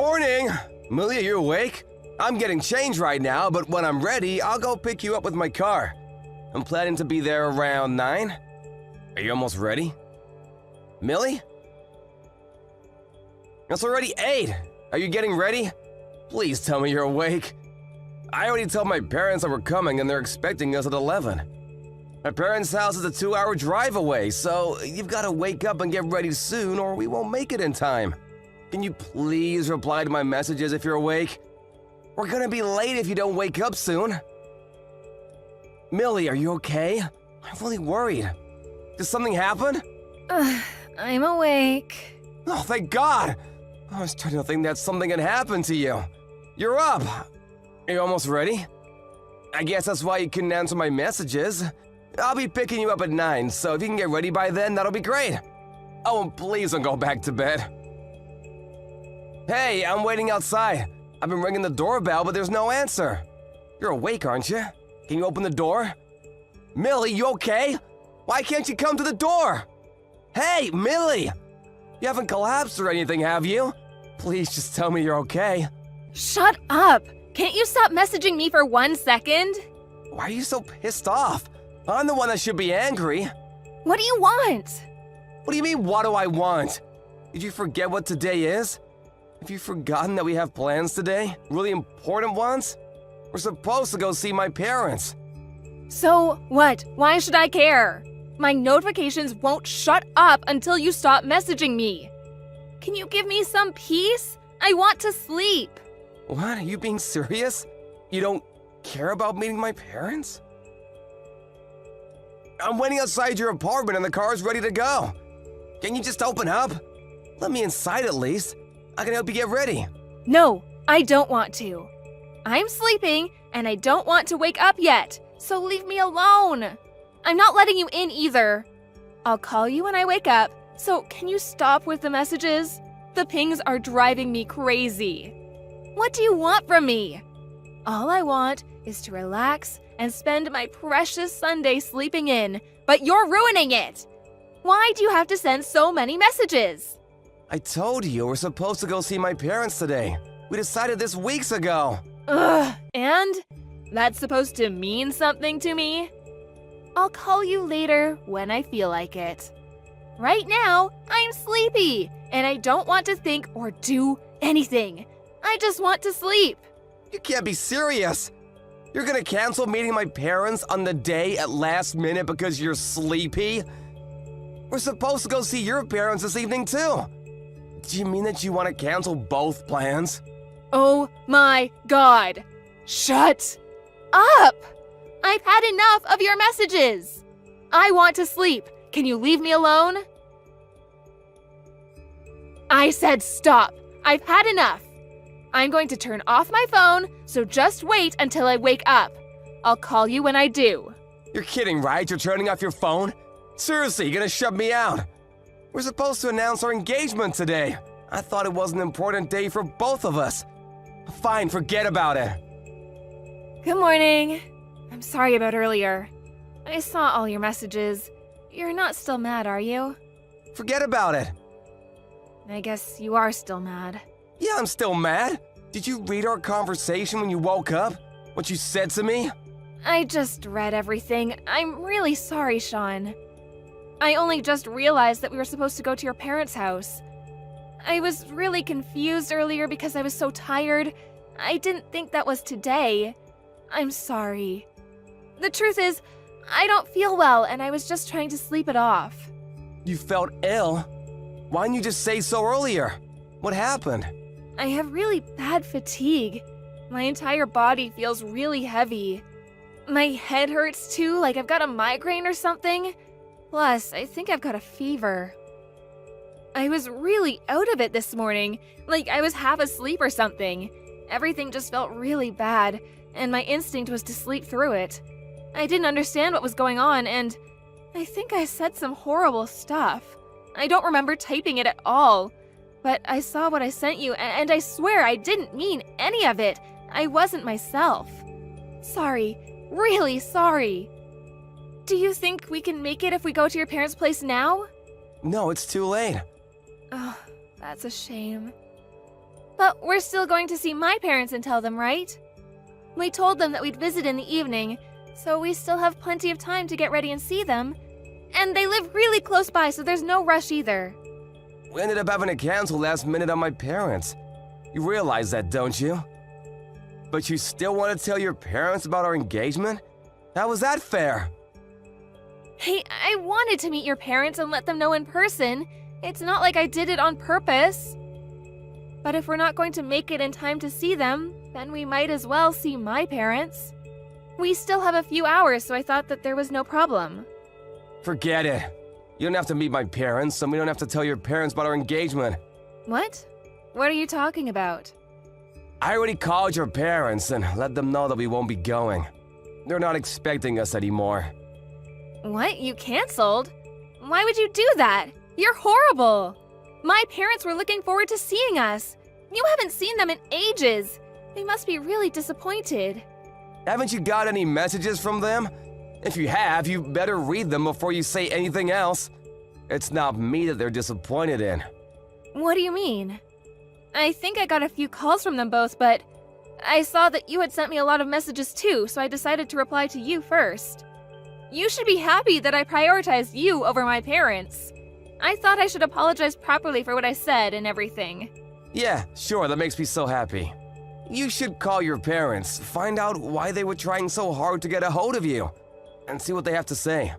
morning! Millie, are you awake? I'm getting changed right now, but when I'm ready, I'll go pick you up with my car. I'm planning to be there around 9. Are you almost ready? Millie? It's already 8. Are you getting ready? Please tell me you're awake. I already told my parents that we're coming and they're expecting us at 11. My parents' house is a 2-hour drive away, so you've got to wake up and get ready soon or we won't make it in time. Can you please reply to my messages if you're awake? We're gonna be late if you don't wake up soon. Millie, are you okay? I'm really worried. Did something happen? I'm awake. Oh, thank God! I was starting to think that something had happened to you. You're up. Are you almost ready? I guess that's why you couldn't answer my messages. I'll be picking you up at 9, so if you can get ready by then, that'll be great. Oh, and please don't go back to bed. Hey, I'm waiting outside. I've been ringing the doorbell, but there's no answer. You're awake, aren't you? Can you open the door? Millie, you okay? Why can't you come to the door? Hey, Millie! You haven't collapsed or anything, have you? Please just tell me you're okay. Shut up! Can't you stop messaging me for 1 second? Why are you so pissed off? I'm the one that should be angry. What do you want? What do you mean, what do I want? Did you forget what today is? Have you forgotten that we have plans today? Really important ones? We're supposed to go see my parents. So what? Why should I care? My notifications won't shut up until you stop messaging me. Can you give me some peace? I want to sleep. What? Are you being serious? You don't care about meeting my parents? I'm waiting outside your apartment and the car's ready to go. Can you just open up? Let me inside at least. I can help you get ready. No, I don't want to. I'm sleeping and I don't want to wake up yet, so leave me alone. I'm not letting you in either. I'll call you when I wake up, so can you stop with the messages? The pings are driving me crazy. What do you want from me? All I want is to relax and spend my precious Sunday sleeping in, but you're ruining it. Why do you have to send so many messages? I told you we're supposed to go see my parents today. We decided this weeks ago. Ugh, and? That's supposed to mean something to me? I'll call you later when I feel like it. Right now, I'm sleepy, and I don't want to think or do anything. I just want to sleep. You can't be serious. You're gonna cancel meeting my parents on the day at last minute because you're sleepy? We're supposed to go see your parents this evening too. Do you mean that you want to cancel both plans? Oh my God. Shut up! I've had enough of your messages. I want to sleep. Can you leave me alone? I said stop. I've had enough. I'm going to turn off my phone, so just wait until I wake up. I'll call you when I do. You're kidding, right? You're turning off your phone? Seriously, you're gonna shut me out? We're supposed to announce our engagement today. I thought it was an important day for both of us. Fine, forget about it. Good morning. I'm sorry about earlier. I saw all your messages. You're not still mad, are you? Forget about it. I guess you are still mad. Yeah, I'm still mad. Did you read our conversation when you woke up? What you said to me? I just read everything. I'm really sorry, Sean. I only just realized that we were supposed to go to your parents' house. I was really confused earlier because I was so tired. I didn't think that was today. I'm sorry. The truth is, I don't feel well and I was just trying to sleep it off. You felt ill? Why didn't you just say so earlier? What happened? I have really bad fatigue. My entire body feels really heavy. My head hurts too, like I've got a migraine or something. Plus, I think I've got a fever. I was really out of it this morning, like I was half asleep or something. Everything just felt really bad, and my instinct was to sleep through it. I didn't understand what was going on, and I think I said some horrible stuff. I don't remember typing it at all, but I saw what I sent you, and I swear I didn't mean any of it. I wasn't myself. Sorry, really sorry. Do you think we can make it if we go to your parents' place now? No, it's too late. Oh, that's a shame. But we're still going to see my parents and tell them, right? We told them that we'd visit in the evening, so we still have plenty of time to get ready and see them. And they live really close by, so there's no rush either. We ended up having to cancel last minute on my parents. You realize that, don't you? But you still want to tell your parents about our engagement? How was that fair? Hey, I wanted to meet your parents and let them know in person. It's not like I did it on purpose. But if we're not going to make it in time to see them, then we might as well see my parents. We still have a few hours, so I thought that there was no problem. Forget it. You don't have to meet my parents, and we don't have to tell your parents about our engagement. What? What are you talking about? I already called your parents and let them know that we won't be going. They're not expecting us anymore. What? You canceled? Why would you do that? You're horrible! My parents were looking forward to seeing us. You haven't seen them in ages. They must be really disappointed. Haven't you got any messages from them? If you have, you better read them before you say anything else. It's not me that they're disappointed in. What do you mean? I think I got a few calls from them both, but I saw that you had sent me a lot of messages too, so I decided to reply to you first. You should be happy that I prioritized you over my parents. I thought I should apologize properly for what I said and everything. Yeah, sure, that makes me so happy. You should call your parents, find out why they were trying so hard to get a hold of you, and see what they have to say.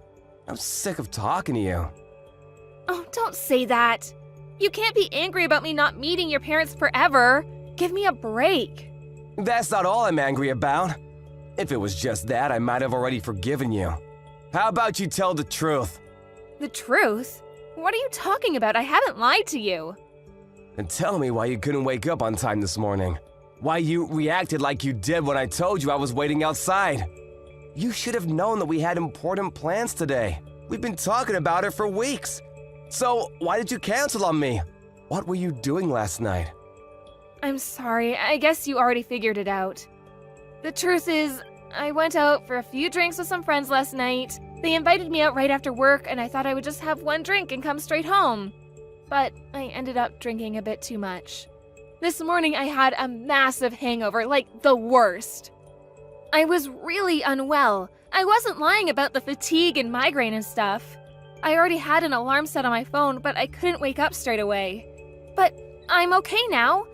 I'm sick of talking to you. Oh, don't say that. You can't be angry about me not meeting your parents forever. Give me a break. That's not all I'm angry about. If it was just that, I might have already forgiven you. How about you tell the truth? The truth? What are you talking about? I haven't lied to you. And tell me why you couldn't wake up on time this morning. Why you reacted like you did when I told you I was waiting outside. You should have known that we had important plans today. We've been talking about it for weeks. So why did you cancel on me? What were you doing last night? I'm sorry, I guess you already figured it out. The truth is, I went out for a few drinks with some friends last night. They invited me out right after work, and I thought I would just have one drink and come straight home. But I ended up drinking a bit too much. This morning I had a massive hangover, like the worst. I was really unwell. I wasn't lying about the fatigue and migraine and stuff. I already had an alarm set on my phone, but I couldn't wake up straight away. But I'm okay now.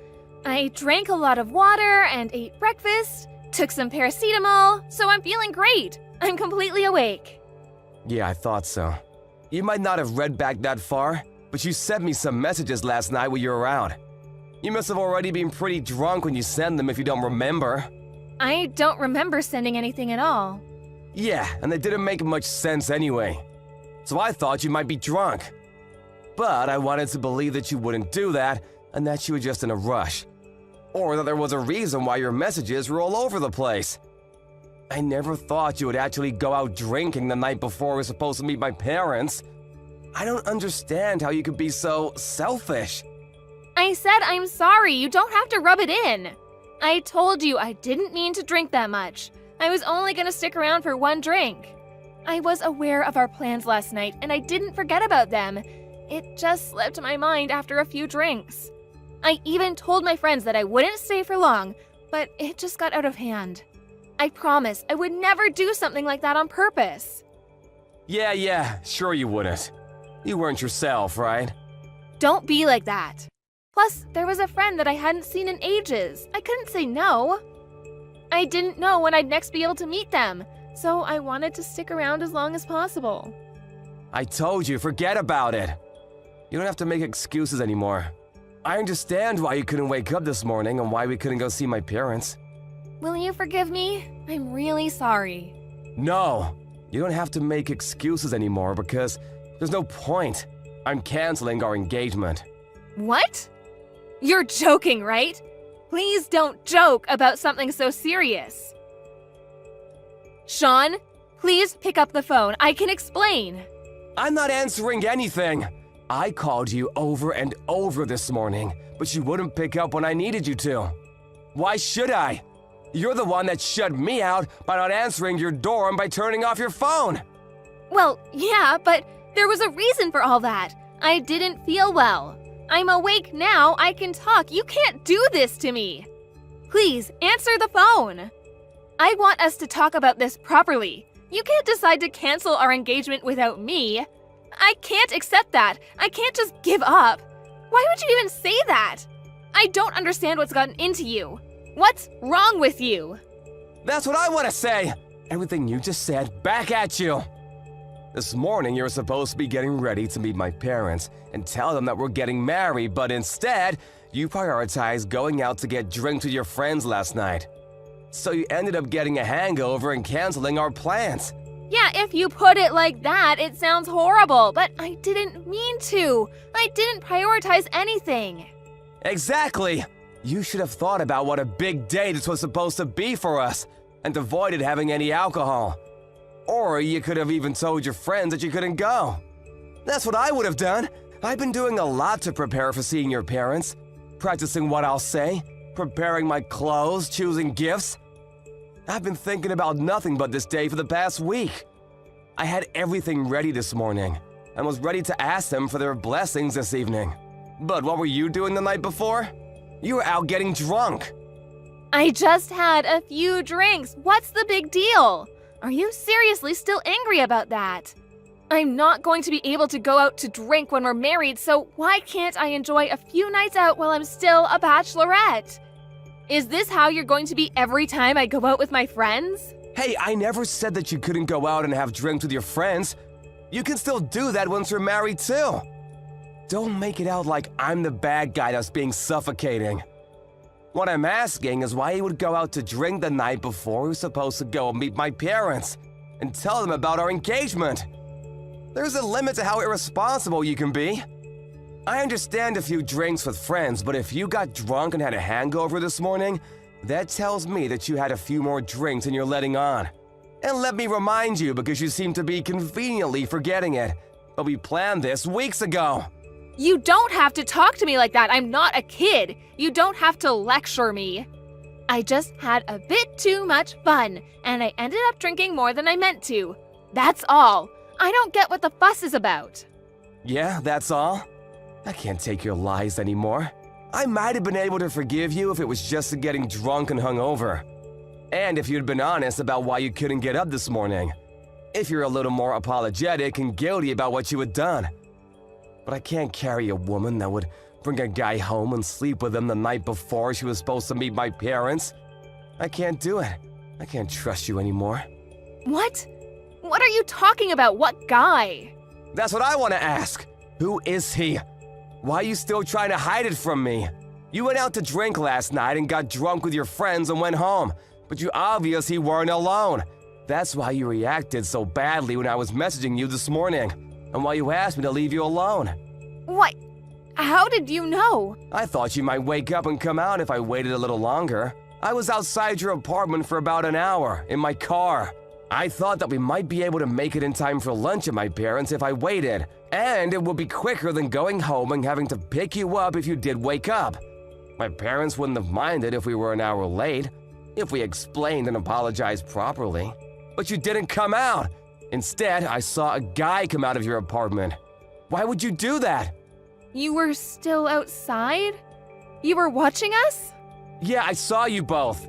I drank a lot of water and ate breakfast, took some paracetamol, so I'm feeling great. I'm completely awake. Yeah, I thought so. You might not have read back that far, but you sent me some messages last night when you were out. You must have already been pretty drunk when you sent them if you don't remember. I don't remember sending anything at all. Yeah, and they didn't make much sense anyway. So I thought you might be drunk. But I wanted to believe that you wouldn't do that and that you were just in a rush. Or that there was a reason why your messages were all over the place. I never thought you would actually go out drinking the night before we were supposed to meet my parents. I don't understand how you could be so selfish. I said I'm sorry, you don't have to rub it in. I told you I didn't mean to drink that much. I was only gonna stick around for one drink. I was aware of our plans last night, and I didn't forget about them. It just slipped my mind after a few drinks. I even told my friends that I wouldn't stay for long, but it just got out of hand. I promise I would never do something like that on purpose. Yeah, sure you wouldn't. You weren't yourself, right? Don't be like that. Plus, there was a friend that I hadn't seen in ages. I couldn't say no. I didn't know when I'd next be able to meet them, so I wanted to stick around as long as possible. I told you, forget about it. You don't have to make excuses anymore. I understand why you couldn't wake up this morning and why we couldn't go see my parents. Will you forgive me? I'm really sorry. No, you don't have to make excuses anymore because there's no point. I'm canceling our engagement. What? You're joking, right? Please don't joke about something so serious. Sean, please pick up the phone. I can explain. I'm not answering anything. I called you over and over this morning, but you wouldn't pick up when I needed you to. Why should I? You're the one that shut me out by not answering your door and by turning off your phone. Well, yeah, but there was a reason for all that. I didn't feel well. I'm awake now. I can talk. You can't do this to me. Please, answer the phone. I want us to talk about this properly. You can't decide to cancel our engagement without me. I can't accept that. I can't just give up. Why would you even say that? I don't understand what's gotten into you. What's wrong with you? That's what I want to say! Everything you just said, back at you! This morning, you were supposed to be getting ready to meet my parents and tell them that we're getting married, but instead, you prioritized going out to get drinks with your friends last night. So you ended up getting a hangover and canceling our plans. Yeah, if you put it like that, it sounds horrible, but I didn't mean to. I didn't prioritize anything. Exactly! You should have thought about what a big day this was supposed to be for us and avoided having any alcohol. Or you could have even told your friends that you couldn't go. That's what I would have done. I've been doing a lot to prepare for seeing your parents. Practicing what I'll say, preparing my clothes, choosing gifts. I've been thinking about nothing but this day for the past week. I had everything ready this morning and was ready to ask them for their blessings this evening. But what were you doing the night before? You were out getting drunk. I just had a few drinks. What's the big deal? Are you seriously still angry about that? I'm not going to be able to go out to drink when we're married, so why can't I enjoy a few nights out while I'm still a bachelorette? Is this how you're going to be every time I go out with my friends? Hey, I never said that you couldn't go out and have drinks with your friends. You can still do that once you're married too. Don't make it out like I'm the bad guy that's being suffocating. What I'm asking is why you would go out to drink the night before we were supposed to go and meet my parents and tell them about our engagement. There's a limit to how irresponsible you can be. I understand a few drinks with friends, but if you got drunk and had a hangover this morning, that tells me that you had a few more drinks than you're letting on. And let me remind you, because you seem to be conveniently forgetting it, but we planned this weeks ago. You don't have to talk to me like that. I'm not a kid. You don't have to lecture me. I just had a bit too much fun, and I ended up drinking more than I meant to. That's all. I don't get what the fuss is about. Yeah, that's all? I can't take your lies anymore. I might have been able to forgive you if it was just getting drunk and hungover. And if you'd been honest about why you couldn't get up this morning. If you're a little more apologetic and guilty about what you had done. But I can't carry a woman that would bring a guy home and sleep with him the night before she was supposed to meet my parents. I can't do it. I can't trust you anymore. What? What are you talking about? What guy? That's what I want to ask. Who is he? Why are you still trying to hide it from me? You went out to drink last night and got drunk with your friends and went home, but you obviously weren't alone. That's why you reacted so badly when I was messaging you this morning, and why you asked me to leave you alone. What? How did you know? I thought you might wake up and come out if I waited a little longer. I was outside your apartment for about an hour, in my car. I thought that we might be able to make it in time for lunch at my parents' if I waited, and it would be quicker than going home and having to pick you up if you did wake up. My parents wouldn't have minded if we were an hour late, if we explained and apologized properly. But you didn't come out. Instead, I saw a guy come out of your apartment. Why would you do that? You were still outside? You were watching us? Yeah, I saw you both.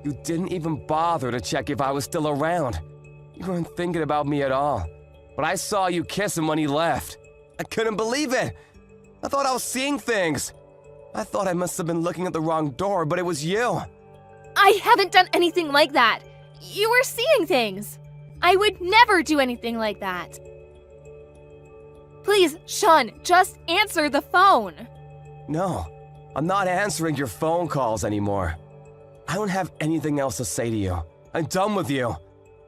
You didn't even bother to check if I was still around. You weren't thinking about me at all. But I saw you kiss him when he left. I couldn't believe it. I thought I was seeing things. I thought I must have been looking at the wrong door, but it was you. I haven't done anything like that. You were seeing things. I would never do anything like that. Please, Sean, just answer the phone. No, I'm not answering your phone calls anymore. I don't have anything else to say to you. I'm done with you.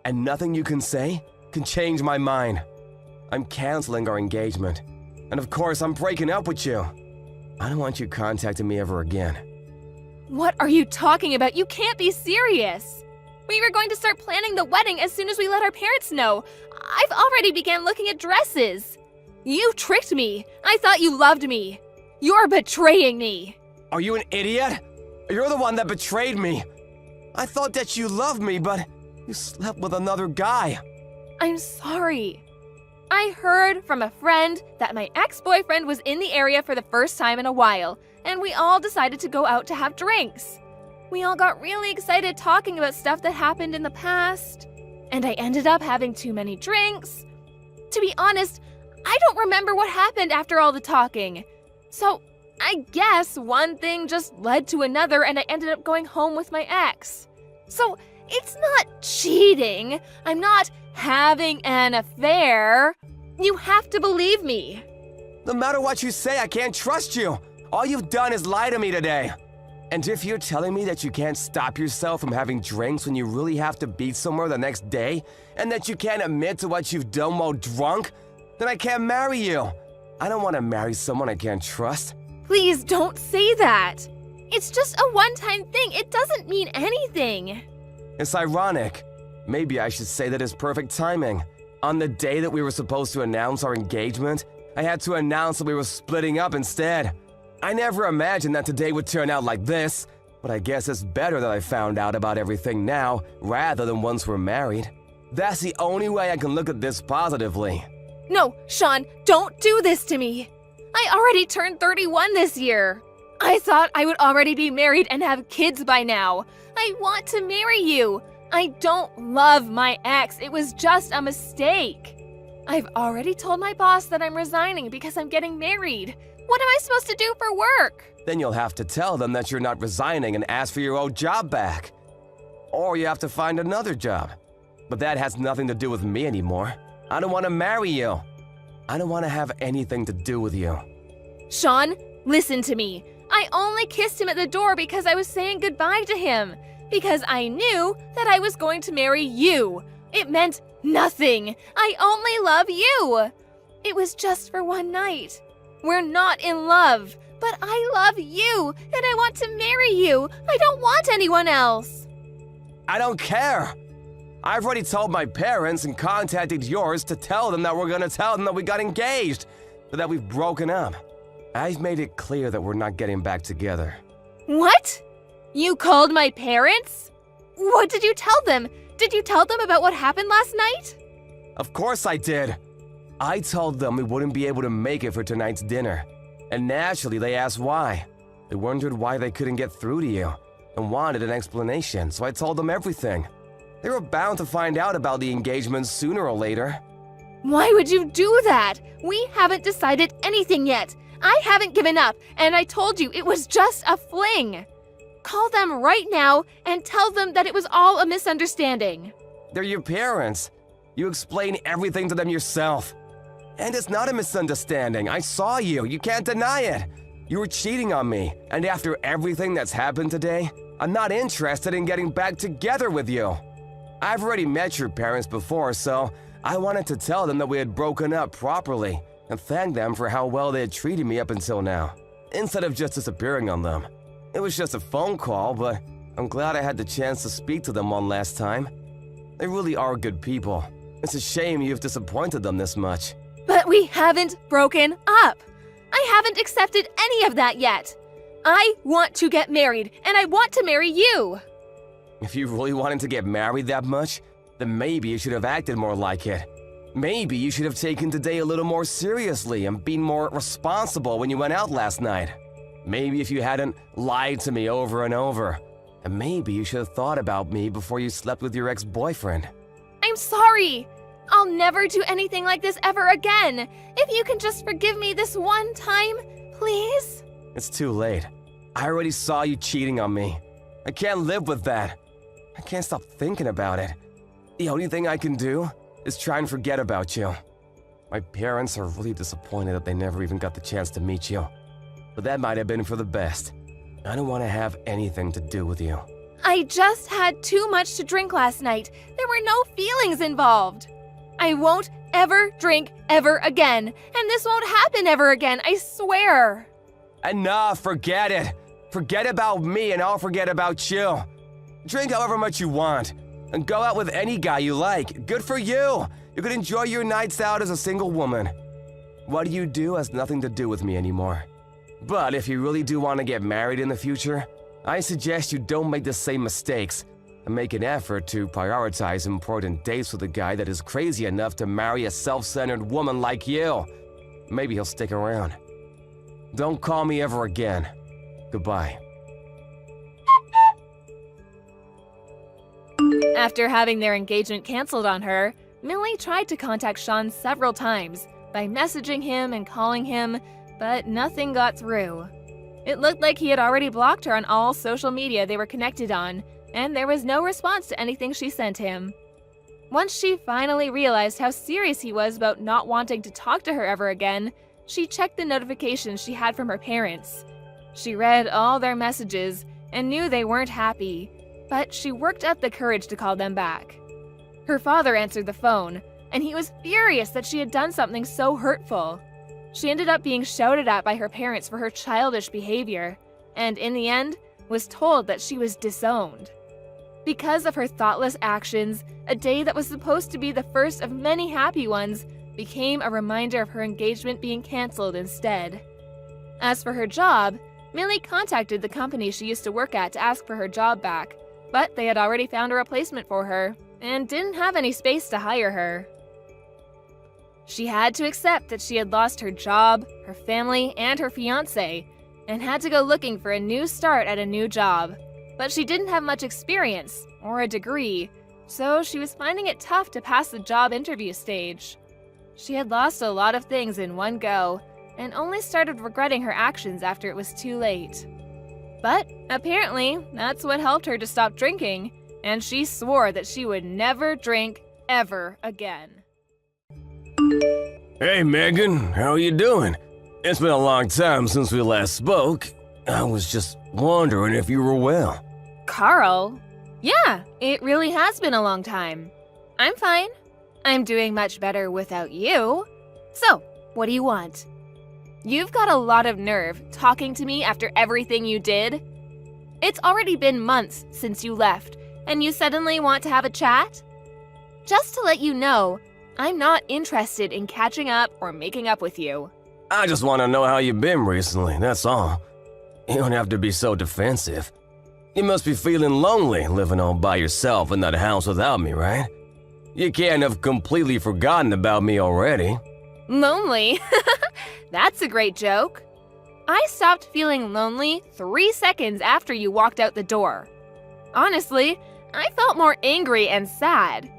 And nothing you can say can change my mind. I'm canceling our engagement. And of course, I'm breaking up with you. I don't want you contacting me ever again. What are you talking about? You can't be serious. We were going to start planning the wedding as soon as we let our parents know. I've already began looking at dresses. You tricked me. I thought you loved me. You're betraying me. Are you an idiot? You're the one that betrayed me. I thought that you loved me, but you slept with another guy. I'm sorry. I heard from a friend that my ex-boyfriend was in the area for the first time in a while, and we all decided to go out to have drinks. We all got really excited talking about stuff that happened in the past, and I ended up having too many drinks. To be honest, I don't remember what happened after all the talking. So, I guess one thing just led to another and I ended up going home with my ex. So, it's not cheating. I'm not having an affair. You have to believe me. No matter what you say, I can't trust you. All you've done is lie to me today. And if you're telling me that you can't stop yourself from having drinks when you really have to be somewhere the next day, and that you can't admit to what you've done while drunk, then I can't marry you. I don't want to marry someone I can't trust. Please don't say that. It's just a one-time thing. It doesn't mean anything. It's ironic. Maybe I should say that it's perfect timing. On the day that we were supposed to announce our engagement, I had to announce that we were splitting up instead. I never imagined that today would turn out like this, but I guess it's better that I found out about everything now rather than once we're married. That's the only way I can look at this positively. No, Sean, don't do this to me. I already turned 31 this year. I thought I would already be married and have kids by now. I want to marry you. I don't love my ex. It was just a mistake. I've already told my boss that I'm resigning because I'm getting married. What am I supposed to do for work? Then you'll have to tell them that you're not resigning and ask for your old job back. Or you have to find another job. But that has nothing to do with me anymore. I don't want to marry you. I don't want to have anything to do with you. Sean, listen to me. I only kissed him at the door because I was saying goodbye to him. Because I knew that I was going to marry you. It meant nothing. I only love you. It was just for one night. We're not in love, but I love you and I want to marry you. I don't want anyone else. I don't care. I've already told my parents and contacted yours to tell them that we're gonna tell them that we got engaged, but that we've broken up. I've made it clear that we're not getting back together. What? You called my parents? What did you tell them? Did you tell them about what happened last night? Of course I did. I told them we wouldn't be able to make it for tonight's dinner. And naturally, they asked why. They wondered why they couldn't get through to you and wanted an explanation, so I told them everything. They were bound to find out about the engagement sooner or later. Why would you do that? We haven't decided anything yet. I haven't given up, and I told you it was just a fling. Call them right now and tell them that it was all a misunderstanding. They're your parents. You explain everything to them yourself. And it's not a misunderstanding. I saw you. You can't deny it. You were cheating on me. And after everything that's happened today, I'm not interested in getting back together with you. I've already met your parents before, so I wanted to tell them that we had broken up properly and thank them for how well they had treated me up until now, instead of just disappearing on them. It was just a phone call, but I'm glad I had the chance to speak to them one last time. They really are good people. It's a shame you've disappointed them this much. But we haven't broken up. I haven't accepted any of that yet. I want to get married, and I want to marry you. If you really wanted to get married that much, then maybe you should have acted more like it. Maybe you should have taken today a little more seriously and been more responsible when you went out last night. Maybe if you hadn't lied to me over and over. And maybe you should have thought about me before you slept with your ex-boyfriend. I'm sorry. I'll never do anything like this ever again. If you can just forgive me this one time, please? It's too late. I already saw you cheating on me. I can't live with that. I can't stop thinking about it. The only thing I can do is try and forget about you. My parents are really disappointed that they never even got the chance to meet you. But that might have been for the best. I don't want to have anything to do with you. I just had too much to drink last night. There were no feelings involved. I won't ever drink ever again. And this won't happen ever again, I swear. Enough, forget it. Forget about me and I'll forget about you. Drink however much you want. And go out with any guy you like. Good for you. You can enjoy your nights out as a single woman. What you do has nothing to do with me anymore. But if you really do want to get married in the future, I suggest you don't make the same mistakes and make an effort to prioritize important dates with a guy that is crazy enough to marry a self-centered woman like you. Maybe he'll stick around. Don't call me ever again. Goodbye. After having their engagement canceled on her, Millie tried to contact Sean several times by messaging him and calling him, but nothing got through. It looked like he had already blocked her on all social media they were connected on, and there was no response to anything she sent him. Once she finally realized how serious he was about not wanting to talk to her ever again, she checked the notifications she had from her parents. She read all their messages and knew they weren't happy, but she worked up the courage to call them back. Her father answered the phone, and he was furious that she had done something so hurtful. She ended up being shouted at by her parents for her childish behavior, and in the end, was told that she was disowned. Because of her thoughtless actions, a day that was supposed to be the first of many happy ones became a reminder of her engagement being canceled instead. As for her job, Millie contacted the company she used to work at to ask for her job back, but they had already found a replacement for her and didn't have any space to hire her. She had to accept that she had lost her job, her family, and her fiancé, and had to go looking for a new start at a new job. But she didn't have much experience or a degree, so she was finding it tough to pass the job interview stage. She had lost a lot of things in one go and only started regretting her actions after it was too late. But apparently, that's what helped her to stop drinking, and she swore that she would never drink ever again. Hey Megan, how are you doing? It's been a long time since we last spoke. I was just wondering if you were well. Carl? Yeah, it really has been a long time. I'm fine. I'm doing much better without you. So, what do you want? You've got a lot of nerve talking to me after everything you did. It's already been months since you left, and you suddenly want to have a chat? Just to let you know, I'm not interested in catching up or making up with you. I just want to know how you've been recently, that's all. You don't have to be so defensive. You must be feeling lonely living all by yourself in that house without me, right? You can't have completely forgotten about me already. Lonely? That's a great joke. I stopped feeling lonely 3 seconds after you walked out the door. Honestly, I felt more angry and sad.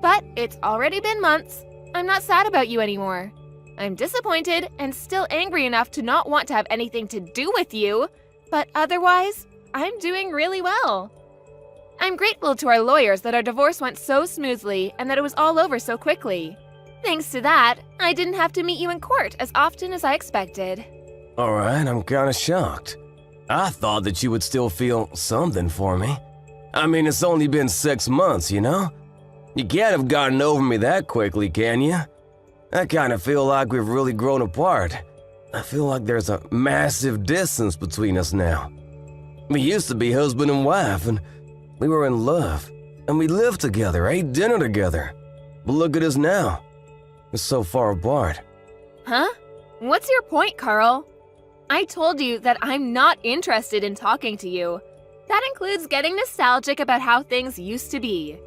But it's already been months. I'm not sad about you anymore. I'm disappointed and still angry enough to not want to have anything to do with you, but otherwise, I'm doing really well. I'm grateful to our lawyers that our divorce went so smoothly and that it was all over so quickly. Thanks to that, I didn't have to meet you in court as often as I expected. Alright, I'm kinda shocked. I thought that you would still feel something for me. I mean, it's only been 6 months, you know? You can't have gotten over me that quickly, can you? I kinda feel like we've really grown apart. I feel like there's a massive distance between us now. We used to be husband and wife, and we were in love, and we lived together, ate dinner together. But look at us now. We're so far apart. Huh? What's your point, Carl? I told you that I'm not interested in talking to you. That includes getting nostalgic about how things used to be.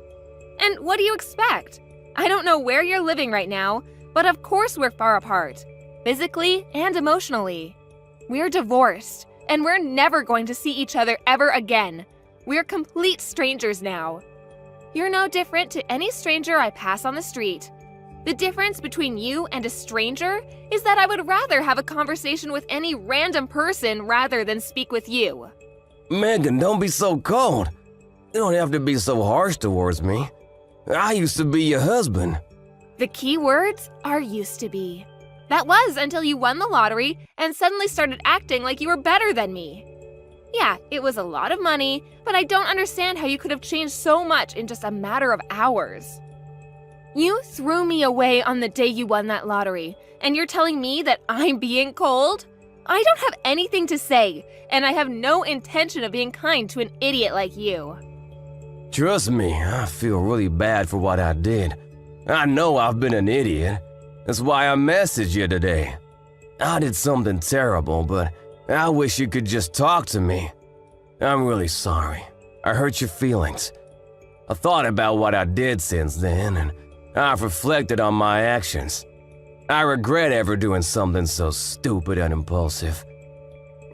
And what do you expect? I don't know where you're living right now, but of course we're far apart, physically and emotionally. We're divorced, and we're never going to see each other ever again. We're complete strangers now. You're no different to any stranger I pass on the street. The difference between you and a stranger is that I would rather have a conversation with any random person rather than speak with you. Megan, don't be so cold. You don't have to be so harsh towards me. I used to be your husband. The key words are used to be. That was until you won the lottery and suddenly started acting like you were better than me. Yeah, it was a lot of money, but I don't understand how you could have changed so much in just a matter of hours. You threw me away on the day you won that lottery, and you're telling me that I'm being cold? I don't have anything to say, and I have no intention of being kind to an idiot like you. Trust me, I feel really bad for what I did. I know I've been an idiot. That's why I messaged you today. I did something terrible, but I wish you could just talk to me. I'm really sorry. I hurt your feelings. I thought about what I did since then, and I've reflected on my actions. I regret ever doing something so stupid and impulsive.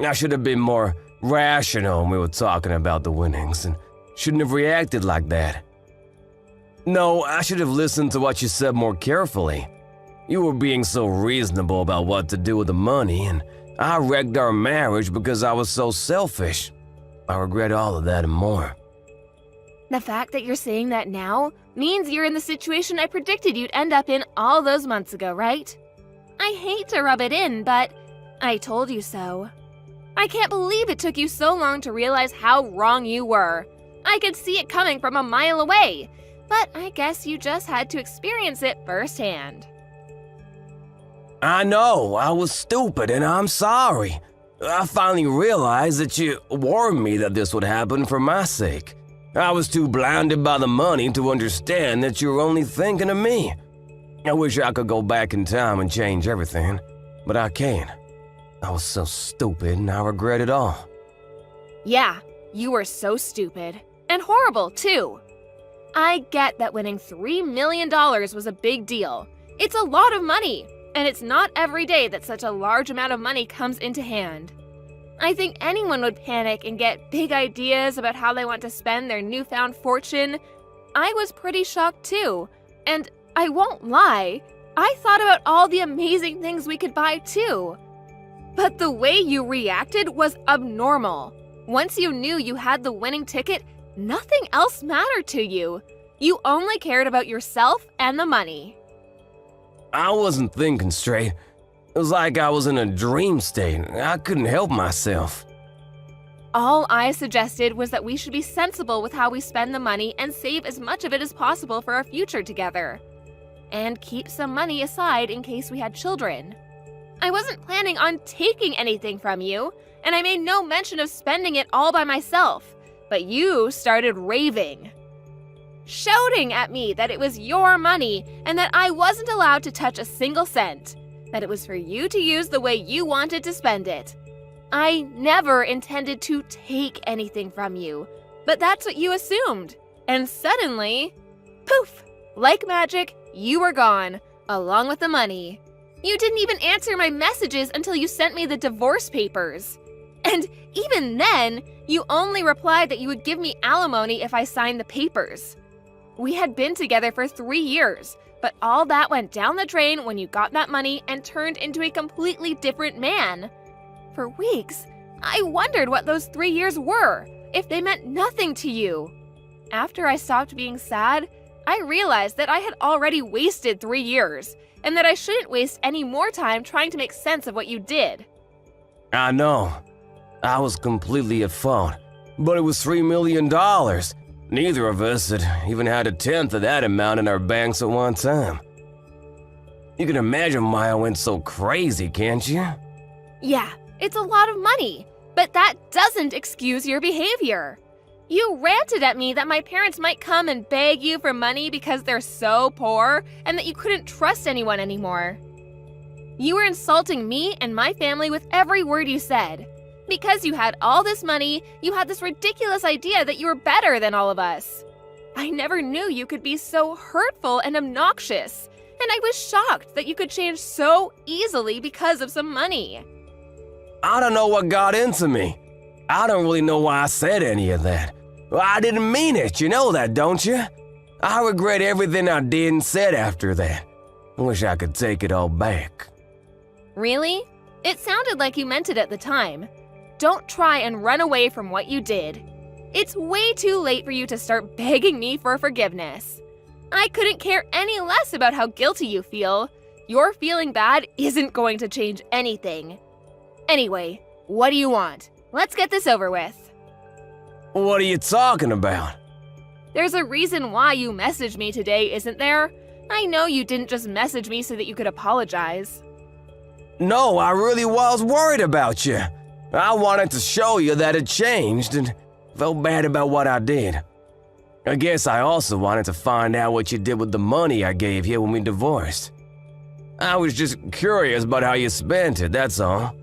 I should have been more rational when we were talking about the winnings, and shouldn't have reacted like that. No, I should have listened to what you said more carefully. You were being so reasonable about what to do with the money, and I wrecked our marriage because I was so selfish. I regret all of that and more. The fact that you're saying that now means you're in the situation I predicted you'd end up in all those months ago, right? I hate to rub it in, but I told you so. I can't believe it took you so long to realize how wrong you were. I could see it coming from a mile away, but I guess you just had to experience it firsthand. I know, I was stupid and I'm sorry. I finally realized that you warned me that this would happen for my sake. I was too blinded by the money to understand that you were only thinking of me. I wish I could go back in time and change everything, but I can't. I was so stupid and I regret it all. Yeah, you were so stupid. And horrible, too. I get that winning $3 million was a big deal. It's a lot of money, and it's not every day that such a large amount of money comes into hand. I think anyone would panic and get big ideas about how they want to spend their newfound fortune. I was pretty shocked too, and I won't lie, I thought about all the amazing things we could buy too. But the way you reacted was abnormal. Once you knew you had the winning ticket, nothing else mattered to you. You only cared about yourself and the money. I wasn't thinking straight. It was like I was in a dream state. I couldn't help myself. All I suggested was that we should be sensible with how we spend the money and save as much of it as possible for our future together. And keep some money aside in case we had children. I wasn't planning on taking anything from you, and I made no mention of spending it all by myself, but you started raving. Shouting at me that it was your money and that I wasn't allowed to touch a single cent, that it was for you to use the way you wanted to spend it. I never intended to take anything from you, but that's what you assumed. And suddenly, poof, like magic, you were gone, along with the money. You didn't even answer my messages until you sent me the divorce papers. And even then, you only replied that you would give me alimony if I signed the papers. We had been together for 3 years, but all that went down the drain when you got that money and turned into a completely different man. For weeks, I wondered what those 3 years were, if they meant nothing to you. After I stopped being sad, I realized that I had already wasted 3 years, and that I shouldn't waste any more time trying to make sense of what you did. I know. I was completely at fault. But it was $3 million. Neither of us had even had a tenth of that amount in our banks at one time. You can imagine why I went so crazy, can't you? Yeah, it's a lot of money, but that doesn't excuse your behavior. You ranted at me that my parents might come and beg you for money because they're so poor and that you couldn't trust anyone anymore. You were insulting me and my family with every word you said. Because you had all this money, you had this ridiculous idea that you were better than all of us. I never knew you could be so hurtful and obnoxious, and I was shocked that you could change so easily because of some money. I don't know what got into me. I don't really know why I said any of that. I didn't mean it, you know that, don't you? I regret everything I did and said after that. I wish I could take it all back. Really? It sounded like you meant it at the time. Don't try and run away from what you did. It's way too late for you to start begging me for forgiveness. I couldn't care any less about how guilty you feel. Your feeling bad isn't going to change anything. Anyway, what do you want? Let's get this over with. What are you talking about? There's a reason why you messaged me today, isn't there? I know you didn't just message me so that you could apologize. No, I really was worried about you. I wanted to show you that it changed and felt bad about what I did. I guess I also wanted to find out what you did with the money I gave you when we divorced. I was just curious about how you spent it, that's all.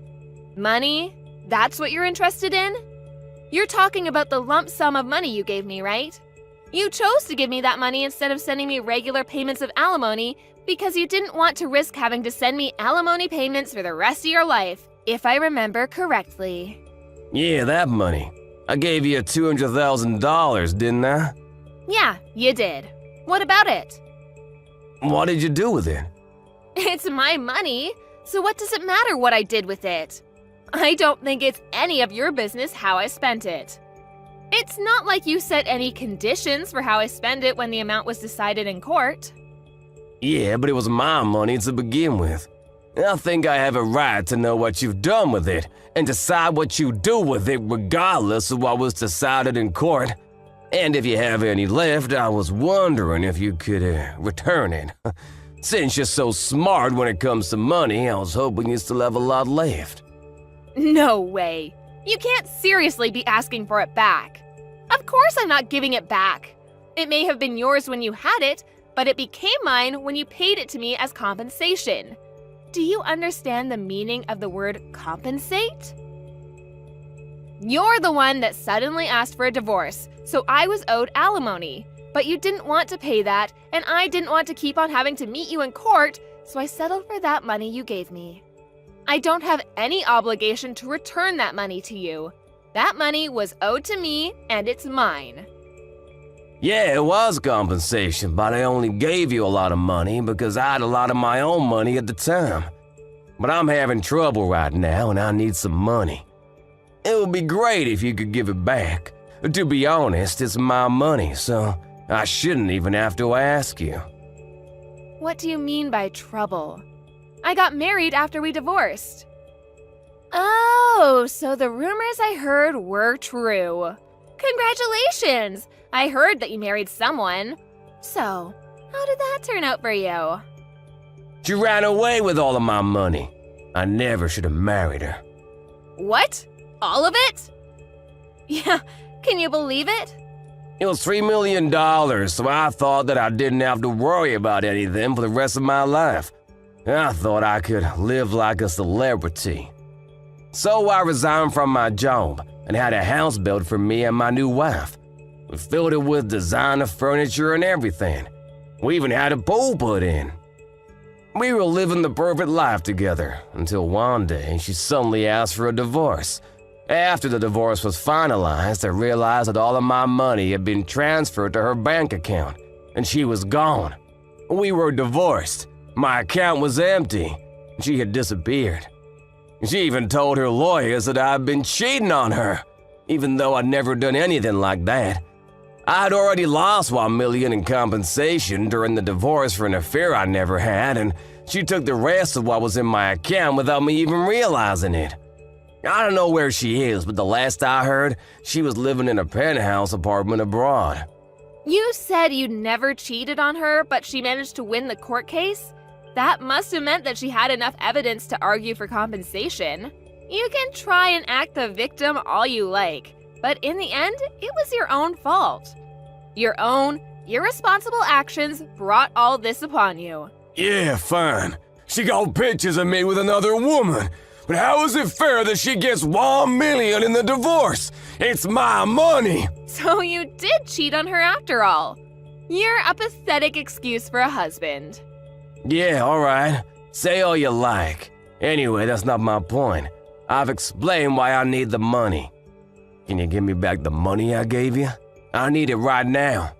Money? That's what you're interested in? You're talking about the lump sum of money you gave me, right? You chose to give me that money instead of sending me regular payments of alimony because you didn't want to risk having to send me alimony payments for the rest of your life, if I remember correctly. Yeah, that money. I gave you $200,000, didn't I? Yeah, you did. What about it? What did you do with it? It's my money, so what does it matter what I did with it? I don't think it's any of your business how I spent it. It's not like you set any conditions for how I spend it when the amount was decided in court. Yeah, but it was my money to begin with. I think I have a right to know what you've done with it and decide what you do with it regardless of what was decided in court. And if you have any left, I was wondering if you could return it. Since you're so smart when it comes to money, I was hoping you still have a lot left. No way. You can't seriously be asking for it back. Of course I'm not giving it back. It may have been yours when you had it, but it became mine when you paid it to me as compensation. Do you understand the meaning of the word compensate? You're the one that suddenly asked for a divorce, so I was owed alimony. But you didn't want to pay that, and I didn't want to keep on having to meet you in court, so I settled for that money you gave me. I don't have any obligation to return that money to you. That money was owed to me, and it's mine. Yeah, it was compensation, but I only gave you a lot of money because I had a lot of my own money at the time. But I'm having trouble right now, and I need some money. It would be great if you could give it back. To be honest, it's my money, so I shouldn't even have to ask you. What do you mean by trouble? I got married after we divorced. Oh, so the rumors I heard were true. Congratulations! I heard that you married someone. So, how did that turn out for you? She ran away with all of my money. I never should have married her. What? All of it? Yeah, can you believe it? It was $3 million, so I thought that I didn't have to worry about anything for the rest of my life. I thought I could live like a celebrity. So I resigned from my job and had a house built for me and my new wife. We filled it with designer furniture and everything. We even had a pool put in. We were living the perfect life together until one day she suddenly asked for a divorce. After the divorce was finalized, I realized that all of my money had been transferred to her bank account, and she was gone. We were divorced. My account was empty. She had disappeared. She even told her lawyers that I had been cheating on her, even though I'd never done anything like that. I had already lost $1 million in compensation during the divorce for an affair I never had, and she took the rest of what was in my account without me even realizing it. I don't know where she is, but the last I heard, she was living in a penthouse apartment abroad. You said you never cheated on her, but she managed to win the court case? That must have meant that she had enough evidence to argue for compensation. You can try and act the victim all you like, but in the end, it was your own fault. Your own irresponsible actions brought all this upon you. Yeah, fine. She got pictures of me with another woman. But how is it fair that she gets $1 million in the divorce? It's my money! So you did cheat on her after all. You're a pathetic excuse for a husband. Yeah, alright. Say all you like. Anyway, that's not my point. I've explained why I need the money. Can you give me back the money I gave you? I need it right now.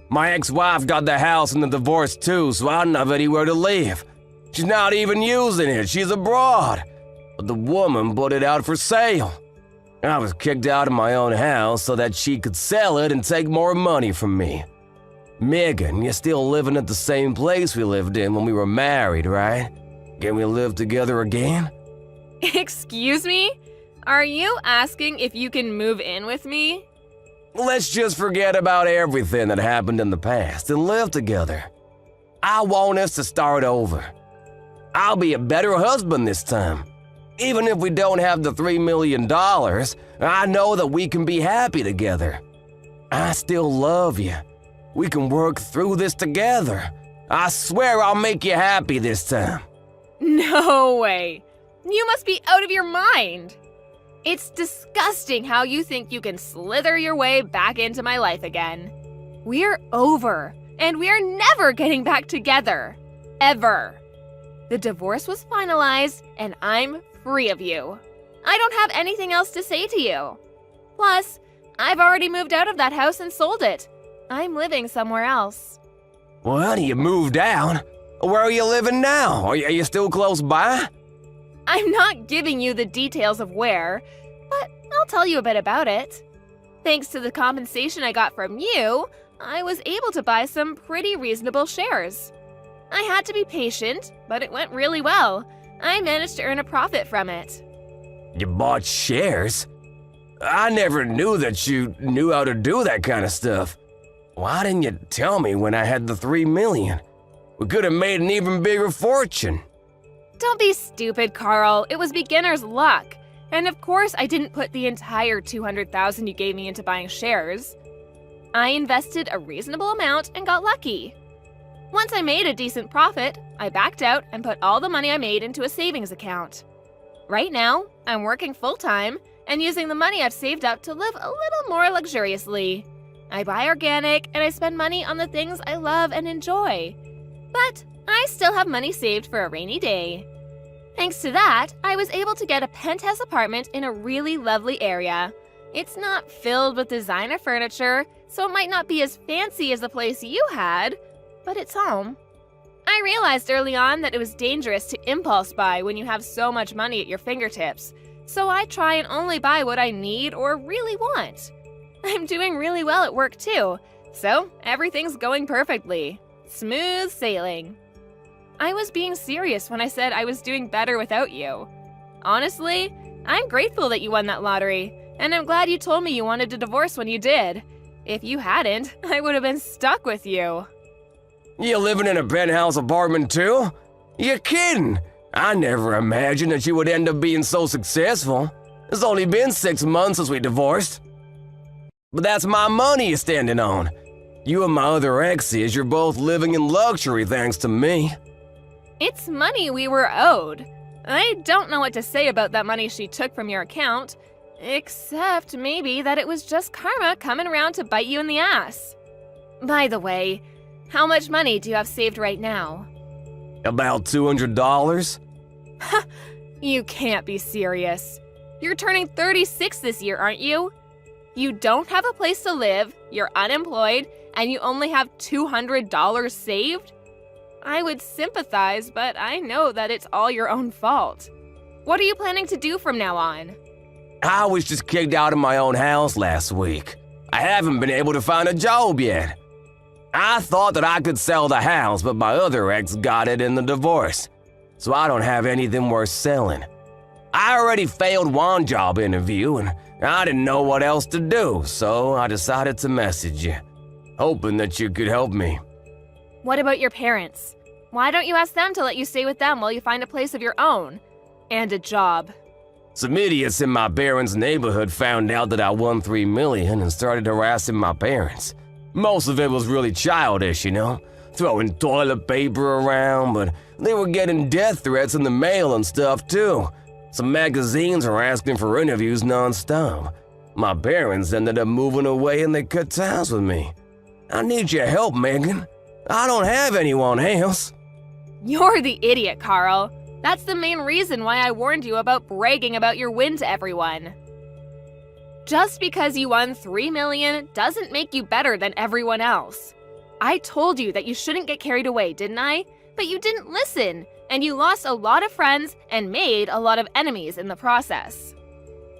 My ex-wife got the house in the divorce too, so I don't have anywhere to live. She's not even using it, she's abroad. But the woman put it out for sale. I was kicked out of my own house so that she could sell it and take more money from me. Megan, you're still living at the same place we lived in when we were married, right? Can we live together again? Excuse me? Are you asking if you can move in with me? Let's just forget about everything that happened in the past and live together. I want us to start over. I'll be a better husband this time. Even if we don't have the $3 million, I know that we can be happy together. I still love you. We can work through this together. I swear I'll make you happy this time. No way. You must be out of your mind. It's disgusting how you think you can slither your way back into my life again. We're over, and we're never getting back together. Ever. The divorce was finalized, and I'm free of you. I don't have anything else to say to you. Plus, I've already moved out of that house and sold it. I'm living somewhere else. Well, honey, you moved out. Where are you living now? Are you still close by? I'm not giving you the details of where, but I'll tell you a bit about it. Thanks to the compensation I got from you, I was able to buy some pretty reasonable shares. I had to be patient, but it went really well. I managed to earn a profit from it. You bought shares? I never knew that you knew how to do that kind of stuff. Why didn't you tell me when I had the $3 million? We could have made an even bigger fortune. Don't be stupid, Carl. It was beginner's luck. And of course, I didn't put the entire $200,000 you gave me into buying shares. I invested a reasonable amount and got lucky. Once I made a decent profit, I backed out and put all the money I made into a savings account. Right now, I'm working full-time and using the money I've saved up to live a little more luxuriously. I buy organic and I spend money on the things I love and enjoy. But I still have money saved for a rainy day. Thanks to that, I was able to get a penthouse apartment in a really lovely area. It's not filled with designer furniture, so it might not be as fancy as the place you had, but it's home. I realized early on that it was dangerous to impulse buy when you have so much money at your fingertips, so I try and only buy what I need or really want. I'm doing really well at work too, so everything's going perfectly. Smooth sailing. I was being serious when I said I was doing better without you. Honestly, I'm grateful that you won that lottery, and I'm glad you told me you wanted a divorce when you did. If you hadn't, I would have been stuck with you. You living in a penthouse apartment too? You're kidding. I never imagined that you would end up being so successful. It's only been 6 months since we divorced. But that's my money you're standing on. You and my other exes, you're both living in luxury thanks to me. It's money we were owed. I don't know what to say about that money she took from your account, except maybe that it was just karma coming around to bite you in the ass. By the way, how much money do you have saved right now? About $200? You can't be serious. You're turning 36 this year, aren't you? You don't have a place to live, you're unemployed, and you only have $200 saved? I would sympathize, but I know that it's all your own fault. What are you planning to do from now on? I was just kicked out of my own house last week. I haven't been able to find a job yet. I thought that I could sell the house, but my other ex got it in the divorce, so I don't have anything worth selling. I already failed one job interview, and I didn't know what else to do, so I decided to message you, hoping that you could help me. What about your parents? Why don't you ask them to let you stay with them while you find a place of your own? And a job. Some idiots in my parents' neighborhood found out that I won $3 million and started harassing my parents. Most of it was really childish, you know, throwing toilet paper around, but they were getting death threats in the mail and stuff too. Some magazines were asking for interviews non-stop. My parents ended up moving away and they cut ties with me. I need your help, Megan. I don't have anyone else. You're the idiot, Carl. That's the main reason why I warned you about bragging about your win to everyone. Just because you won $3 million doesn't make you better than everyone else. I told you that you shouldn't get carried away, didn't I? But you didn't listen, and you lost a lot of friends and made a lot of enemies in the process.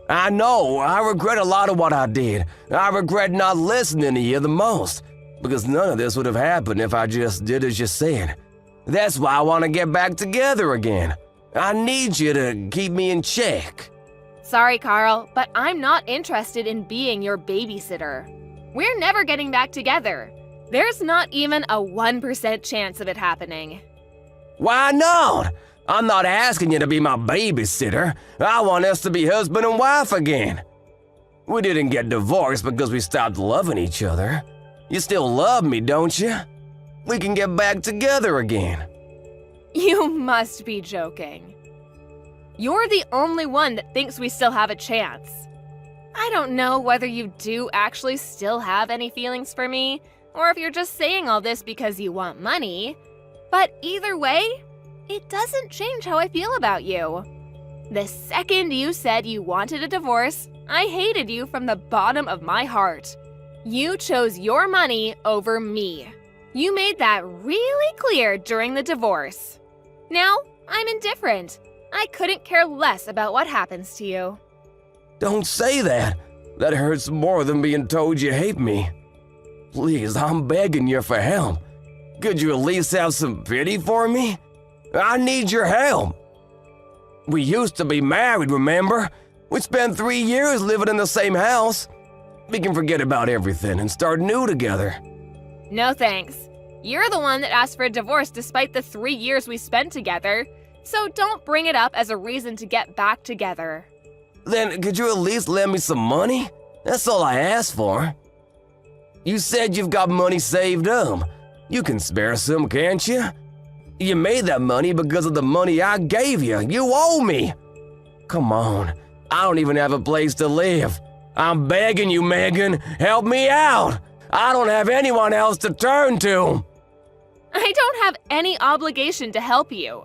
I know, I regret a lot of what I did. I regret not listening to you the most, because none of this would have happened if I just did as you said. That's why I want to get back together again. I need you to keep me in check. Sorry, Carl, but I'm not interested in being your babysitter. We're never getting back together. There's not even a 1% chance of it happening. Why not? I'm not asking you to be my babysitter. I want us to be husband and wife again. We didn't get divorced because we stopped loving each other. You still love me, don't you? We can get back together again. You must be joking. You're the only one that thinks we still have a chance. I don't know whether you do actually still have any feelings for me, or if you're just saying all this because you want money. But either way, it doesn't change how I feel about you. The second you said you wanted a divorce, I hated you from the bottom of my heart. You chose your money over me. You made that really clear during the divorce. Now, I'm indifferent. I couldn't care less about what happens to you. Don't say that. That hurts more than being told you hate me. Please, I'm begging you for help. Could you at least have some pity for me? I need your help. We used to be married, remember? We spent 3 years living in the same house. We can forget about everything and start new together. No thanks. You're the one that asked for a divorce despite the 3 years we spent together. So don't bring it up as a reason to get back together. Then could you at least lend me some money? That's all I asked for. You said you've got money saved up. You can spare some, can't you? You made that money because of the money I gave you. You owe me. Come on. I don't even have a place to live. I'm begging you, Megan. Help me out. I don't have anyone else to turn to. I don't have any obligation to help you.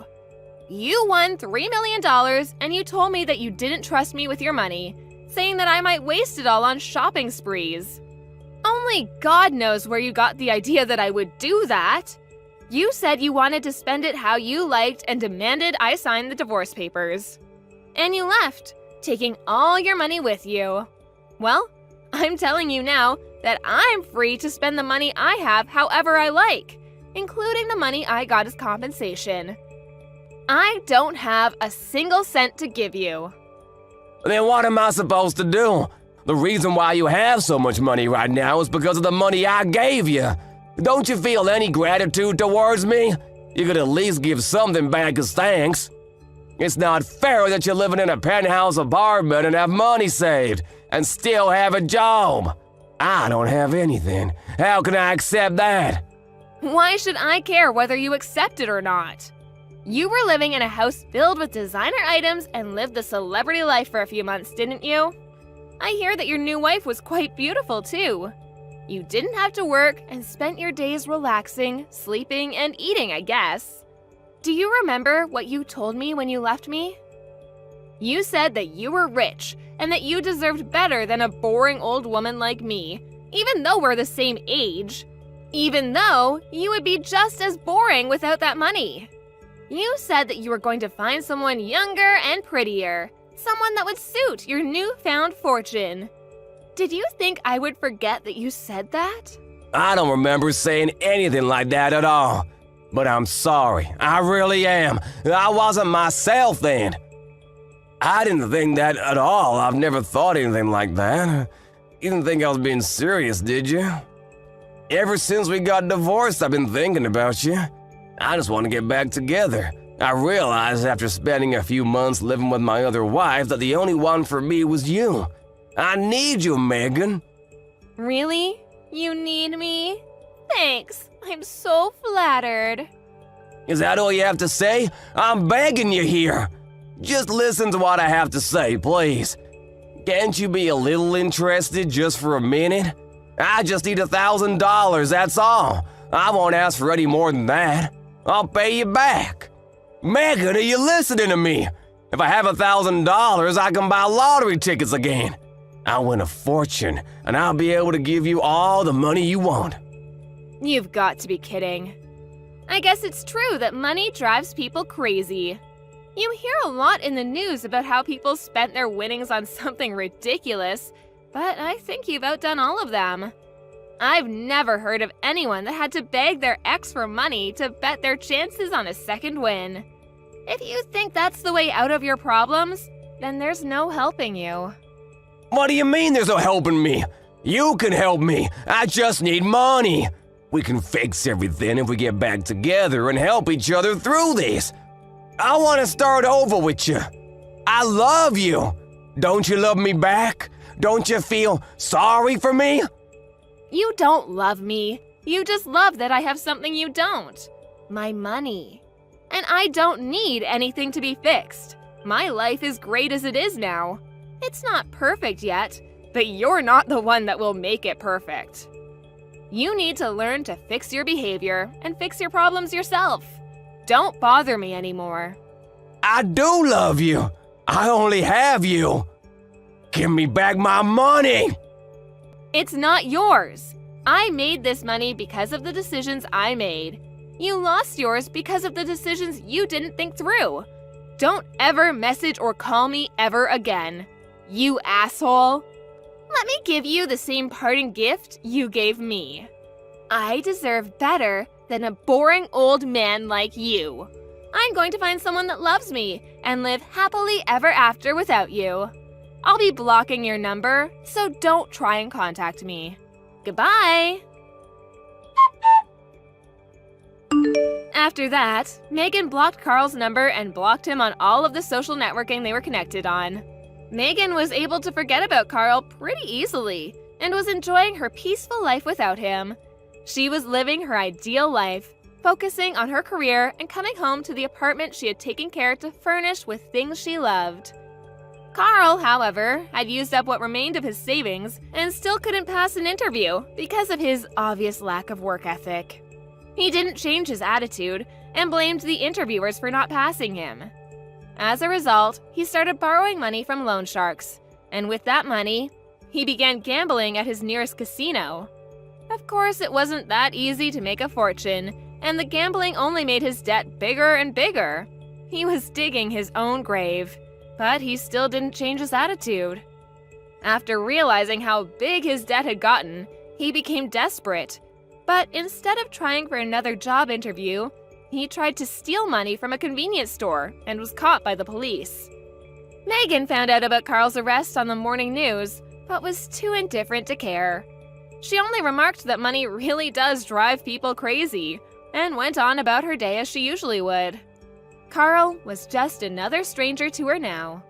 You won $3 million and you told me that you didn't trust me with your money, saying that I might waste it all on shopping sprees. Only God knows where you got the idea that I would do that. You said you wanted to spend it how you liked and demanded I sign the divorce papers. And you left, taking all your money with you. Well, I'm telling you now that I'm free to spend the money I have however I like, including the money I got as compensation. I don't have a single cent to give you. Then what am I supposed to do? The reason why you have so much money right now is because of the money I gave you. Don't you feel any gratitude towards me? You could at least give something back as thanks. It's not fair that you're living in a penthouse apartment and have money saved and still have a job. I don't have anything. How can I accept that? Why should I care whether you accept it or not? You were living in a house filled with designer items and lived the celebrity life for a few months, didn't you? I hear that your new wife was quite beautiful too. You didn't have to work and spent your days relaxing, sleeping, and eating, I guess. Do you remember what you told me when you left me? You said that you were rich and that you deserved better than a boring old woman like me, even though we're the same age. Even though you would be just as boring without that money. You said that you were going to find someone younger and prettier, someone that would suit your newfound fortune. Did you think I would forget that you said that? I don't remember saying anything like that at all. But I'm sorry, I really am. I wasn't myself then. I didn't think that at all. I've never thought anything like that. You didn't think I was being serious, did you? Ever since we got divorced, I've been thinking about you. I just want to get back together. I realized after spending a few months living with my other wife that the only one for me was you. I need you, Megan. Really? You need me? Thanks. I'm so flattered. Is that all you have to say? I'm begging you here. Just listen to what I have to say, please. Can't you be a little interested just for a minute? I just need $1,000, that's all. I won't ask for any more than that. I'll pay you back. Megan, are you listening to me? If I have $1,000, I can buy lottery tickets again. I'll win a fortune, and I'll be able to give you all the money you want. You've got to be kidding. I guess it's true that money drives people crazy. You hear a lot in the news about how people spent their winnings on something ridiculous, but I think you've outdone all of them. I've never heard of anyone that had to beg their ex for money to bet their chances on a second win. If you think that's the way out of your problems, then there's no helping you. What do you mean there's no helping me? You can help me. I just need money. We can fix everything if we get back together and help each other through this. I want to start over with you. I love you. Don't you love me back? Don't you feel sorry for me? You don't love me. You just love that I have something you don't. My money. And I don't need anything to be fixed. My life is great as it is now. It's not perfect yet, but you're not the one that will make it perfect. You need to learn to fix your behavior and fix your problems yourself. Don't bother me anymore. I do love you. I only have you. Give me back my money. It's not yours. I made this money because of the decisions I made. You lost yours because of the decisions you didn't think through. Don't ever message or call me ever again. You asshole. Let me give you the same parting gift you gave me. I deserve better than a boring old man like you. I'm going to find someone that loves me and live happily ever after without you. I'll be blocking your number, so don't try and contact me. Goodbye. After that, Megan blocked Carl's number and blocked him on all of the social networking they were connected on. Megan was able to forget about Carl pretty easily and was enjoying her peaceful life without him. She was living her ideal life, focusing on her career and coming home to the apartment she had taken care to furnish with things she loved. Carl, however, had used up what remained of his savings and still couldn't pass an interview because of his obvious lack of work ethic. He didn't change his attitude and blamed the interviewers for not passing him. As a result, he started borrowing money from loan sharks, and with that money, he began gambling at his nearest casino. Of course, it wasn't that easy to make a fortune, and the gambling only made his debt bigger and bigger. He was digging his own grave, but he still didn't change his attitude. After realizing how big his debt had gotten, he became desperate. But instead of trying for another job interview, he tried to steal money from a convenience store and was caught by the police. Megan found out about Carl's arrest on the morning news, but was too indifferent to care. She only remarked that money really does drive people crazy, and went on about her day as she usually would. Carl was just another stranger to her now.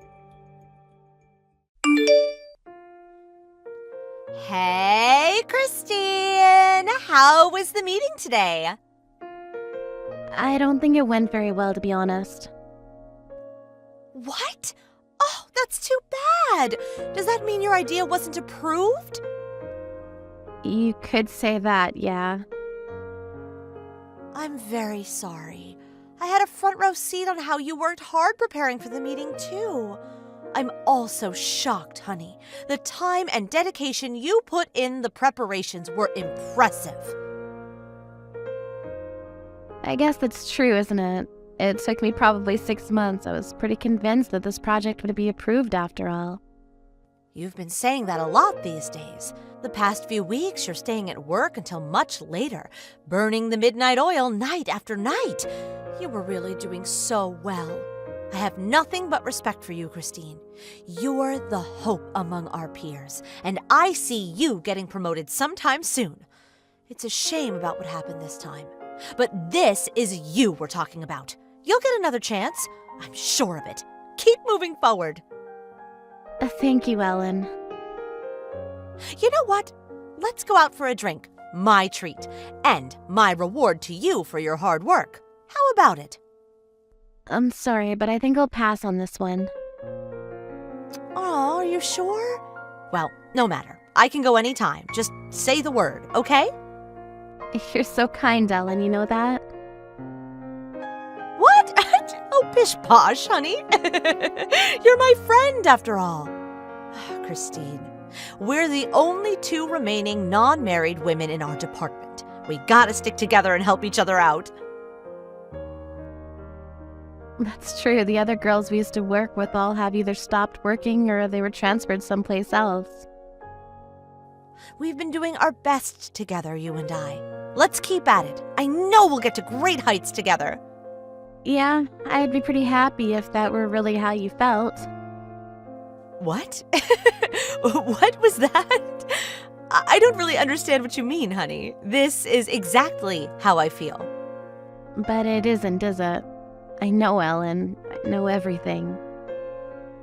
Hey, Christine! How was the meeting today? I don't think it went very well, to be honest. What? Oh, that's too bad! Does that mean your idea wasn't approved? You could say that, yeah. I'm very sorry. I had a front row seat on how you worked hard preparing for the meeting, too. I'm also shocked, honey. The time and dedication you put in the preparations were impressive. I guess that's true, isn't it? It took me probably 6 months. I was pretty convinced that this project would be approved after all. You've been saying that a lot these days. The past few weeks, you're staying at work until much later, burning the midnight oil night after night. You were really doing so well. I have nothing but respect for you, Christine. You're the hope among our peers, and I see you getting promoted sometime soon. It's a shame about what happened this time. But this is you we're talking about. You'll get another chance. I'm sure of it. Keep moving forward. Thank you, Ellen. You know what? Let's go out for a drink. My treat. And my reward to you for your hard work. How about it? I'm sorry, but I think I'll pass on this one. Oh, are you sure? Well, no matter. I can go anytime. Just say the word, okay? You're so kind, Ellen, you know that? What? Oh, pish posh, honey. You're my friend, after all. Christine, we're the only 2 remaining non-married women in our department. We gotta stick together and help each other out. That's true. The other girls we used to work with all have either stopped working or they were transferred someplace else. We've been doing our best together, you and I. Let's keep at it. I know we'll get to great heights together. Yeah, I'd be pretty happy if that were really how you felt. What? What was that? I don't really understand what you mean, honey. This is exactly how I feel. But it isn't, is it? I know, Ellen. I know everything.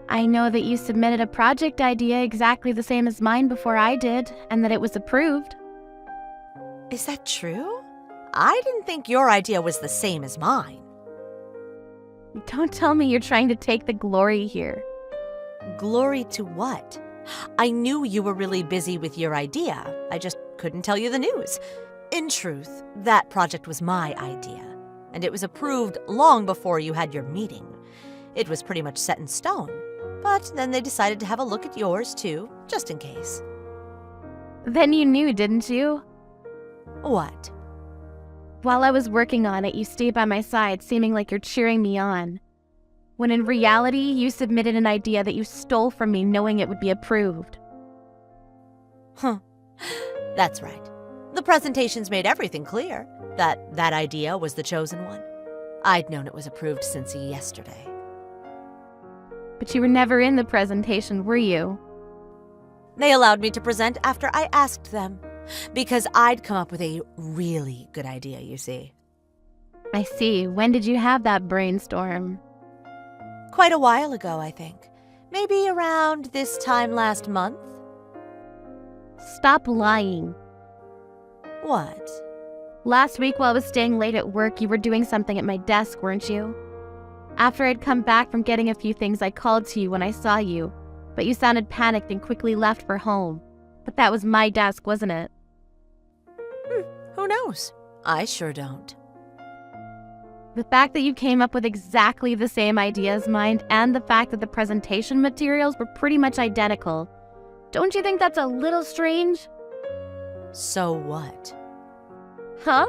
I know that you submitted a project idea exactly the same as mine before I did, and that it was approved. Is that true? I didn't think your idea was the same as mine. Don't tell me you're trying to take the glory here. Glory to what? I knew you were really busy with your idea. I just couldn't tell you the news. In truth, that project was my idea, and it was approved long before you had your meeting. It was pretty much set in stone, but then they decided to have a look at yours too, just in case. Then you knew, didn't you? What? While I was working on it, you stayed by my side, seeming like you're cheering me on. When in reality, you submitted an idea that you stole from me, knowing it would be approved. That's right. The presentations made everything clear, that idea was the chosen one. I'd known it was approved since yesterday. But you were never in the presentation, were you? They allowed me to present after I asked them, because I'd come up with a really good idea, you see. I see. When did you have that brainstorm? Quite a while ago, I think. Maybe around this time last month? Stop lying. What? Last week while I was staying late at work, you were doing something at my desk, weren't you? After I'd come back from getting a few things, I called to you when I saw you, but you sounded panicked and quickly left for home. But that was my desk, wasn't it? Who knows? I sure don't. The fact that you came up with exactly the same idea as mine, and the fact that the presentation materials were pretty much identical, don't you think that's a little strange? So what? Huh?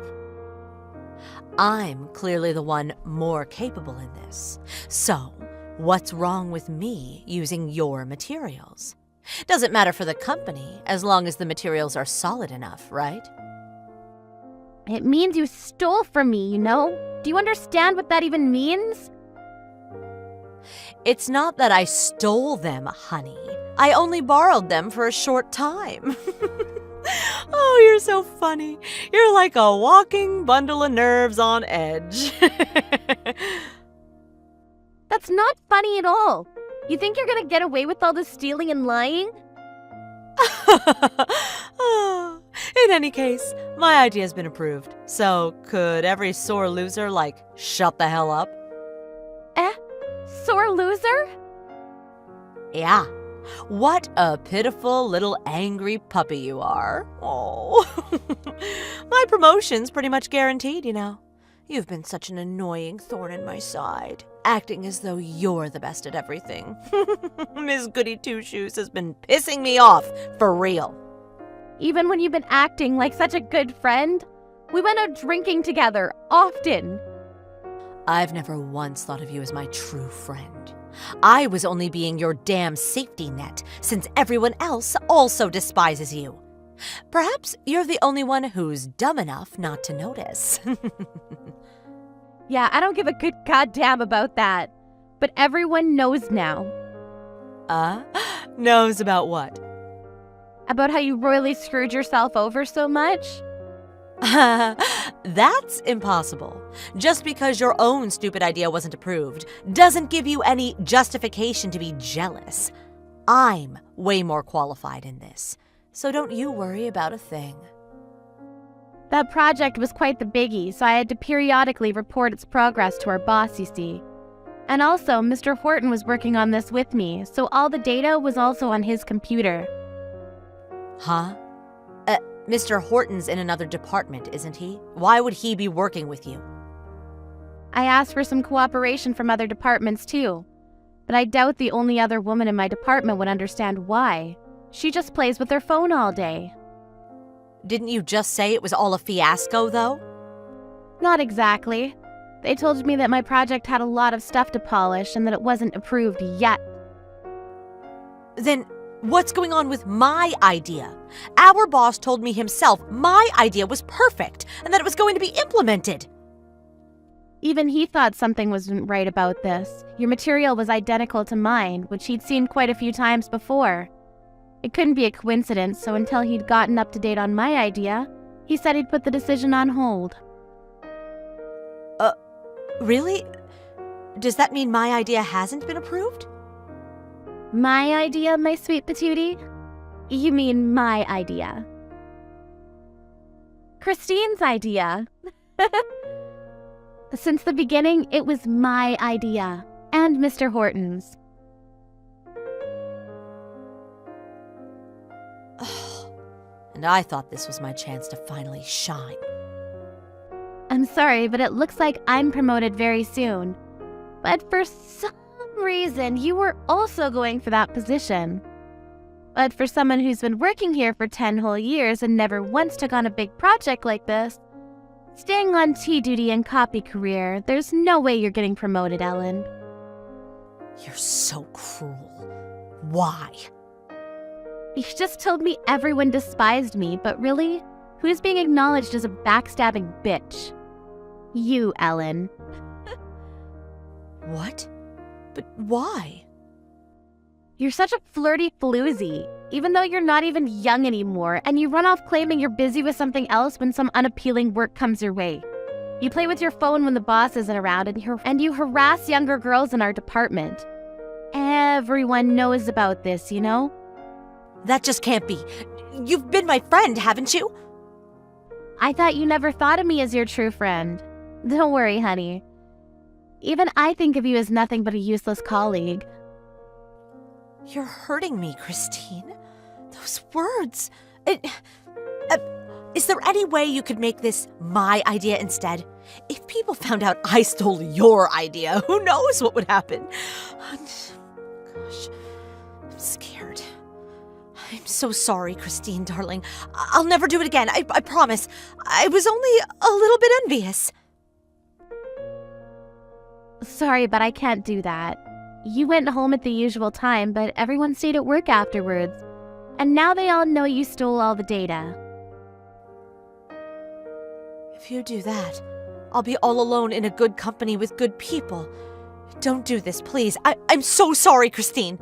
I'm clearly the one more capable in this. So, what's wrong with me using your materials? Doesn't matter for the company, as long as the materials are solid enough, right? It means you stole from me, you know? Do you understand what that even means? It's not that I stole them, honey. I only borrowed them for a short time. Oh, you're so funny. You're like a walking bundle of nerves on edge. That's not funny at all. You think you're gonna get away with all this stealing and lying? In any case, my idea's been approved. So, could every sore loser, shut the hell up? Sore loser? Yeah. What a pitiful little angry puppy you are. Oh. My promotion's pretty much guaranteed, you know. You've been such an annoying thorn in my side, acting as though you're the best at everything. Miss Goody Two-Shoes has been pissing me off, for real. Even when you've been acting like such a good friend? We went out drinking together, often. I've never once thought of you as my true friend. I was only being your damn safety net, since everyone else also despises you. Perhaps you're the only one who's dumb enough not to notice. Yeah, I don't give a good goddamn about that. But everyone knows now. Knows about what? About how you royally screwed yourself over so much? That's impossible. Just because your own stupid idea wasn't approved doesn't give you any justification to be jealous. I'm way more qualified in this, so don't you worry about a thing. That project was quite the biggie, so I had to periodically report its progress to our boss, you see. And also, Mr. Horton was working on this with me, so all the data was also on his computer. Huh? Mr. Horton's in another department, isn't he? Why would he be working with you? I asked for some cooperation from other departments too, but I doubt the only other woman in my department would understand why. She just plays with her phone all day. Didn't you just say it was all a fiasco, though? Not exactly. They told me that my project had a lot of stuff to polish and that it wasn't approved yet. Then what's going on with my idea? Our boss told me himself my idea was perfect and that it was going to be implemented. Even he thought something wasn't right about this. Your material was identical to mine, which he'd seen quite a few times before. It couldn't be a coincidence, so until he'd gotten up to date on my idea, he said he'd put the decision on hold. Really? Does that mean my idea hasn't been approved? My idea, my sweet patootie? You mean my idea. Christine's idea. Since the beginning, it was my idea, and Mr. Horton's. and I thought this was my chance to finally shine. I'm sorry, but it looks like I'm promoted very soon. But for some reason, you were also going for that position. But for someone who's been working here for 10 whole years and never once took on a big project like this, staying on tea duty and copy career, there's no way you're getting promoted, Ellen. You're so cruel. Why? You just told me everyone despised me, but really, who's being acknowledged as a backstabbing bitch? You, Ellen. What? But why? You're such a flirty floozy, even though you're not even young anymore, and you run off claiming you're busy with something else when some unappealing work comes your way. You play with your phone when the boss isn't around, and you harass younger girls in our department. Everyone knows about this, you know? That just can't be. You've been my friend, haven't you? I thought you never thought of me as your true friend. Don't worry, honey. Even I think of you as nothing but a useless colleague. You're hurting me, Christine. Those words. Is there any way you could make this my idea instead? If people found out I stole your idea, who knows what would happen? Gosh, I'm scared. I'm so sorry, Christine, darling. I'll never do it again. I promise. I was only a little bit envious. Sorry, but I can't do that. You went home at the usual time, but everyone stayed at work afterwards. And now they all know you stole all the data. If you do that, I'll be all alone in a good company with good people. Don't do this, please. I'm so sorry, Christine.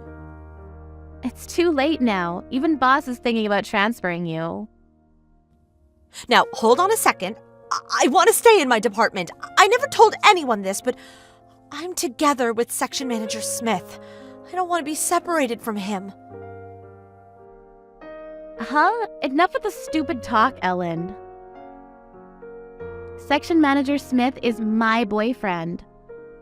It's too late now. Even boss is thinking about transferring you. Now, hold on a second. I want to stay in my department. I never told anyone this, but I'm together with Section Manager Smith. I don't want to be separated from him. Huh? Enough with the stupid talk, Ellen. Section Manager Smith is my boyfriend.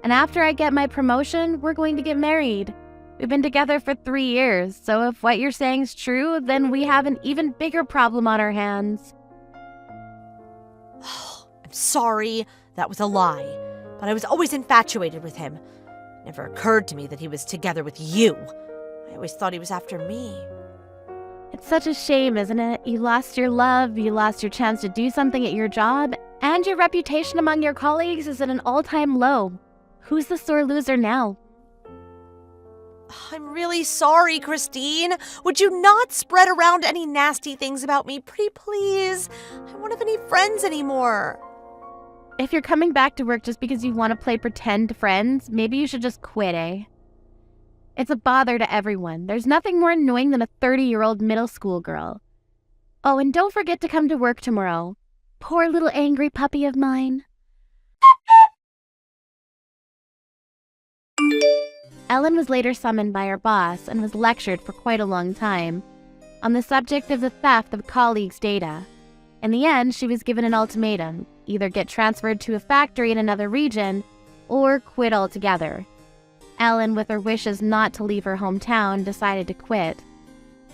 And after I get my promotion, we're going to get married. We've been together for 3 years, so if what you're saying is true, then we have an even bigger problem on our hands. I'm sorry. That was a lie. But I was always infatuated with him. It never occurred to me that he was together with you. I always thought he was after me. It's such a shame, isn't it? You lost your love, you lost your chance to do something at your job, and your reputation among your colleagues is at an all-time low. Who's the sore loser now? I'm really sorry, Christine. Would you not spread around any nasty things about me, pretty please? I don't have any friends anymore. If you're coming back to work just because you want to play pretend friends, maybe you should just quit, eh? It's a bother to everyone. There's nothing more annoying than a 30-year-old middle school girl. Oh, and don't forget to come to work tomorrow. Poor little angry puppy of mine. Ellen was later summoned by her boss and was lectured for quite a long time on the subject of the theft of colleagues' data. In the end, she was given an ultimatum: either get transferred to a factory in another region or quit altogether. Ellen, with her wishes not to leave her hometown, decided to quit.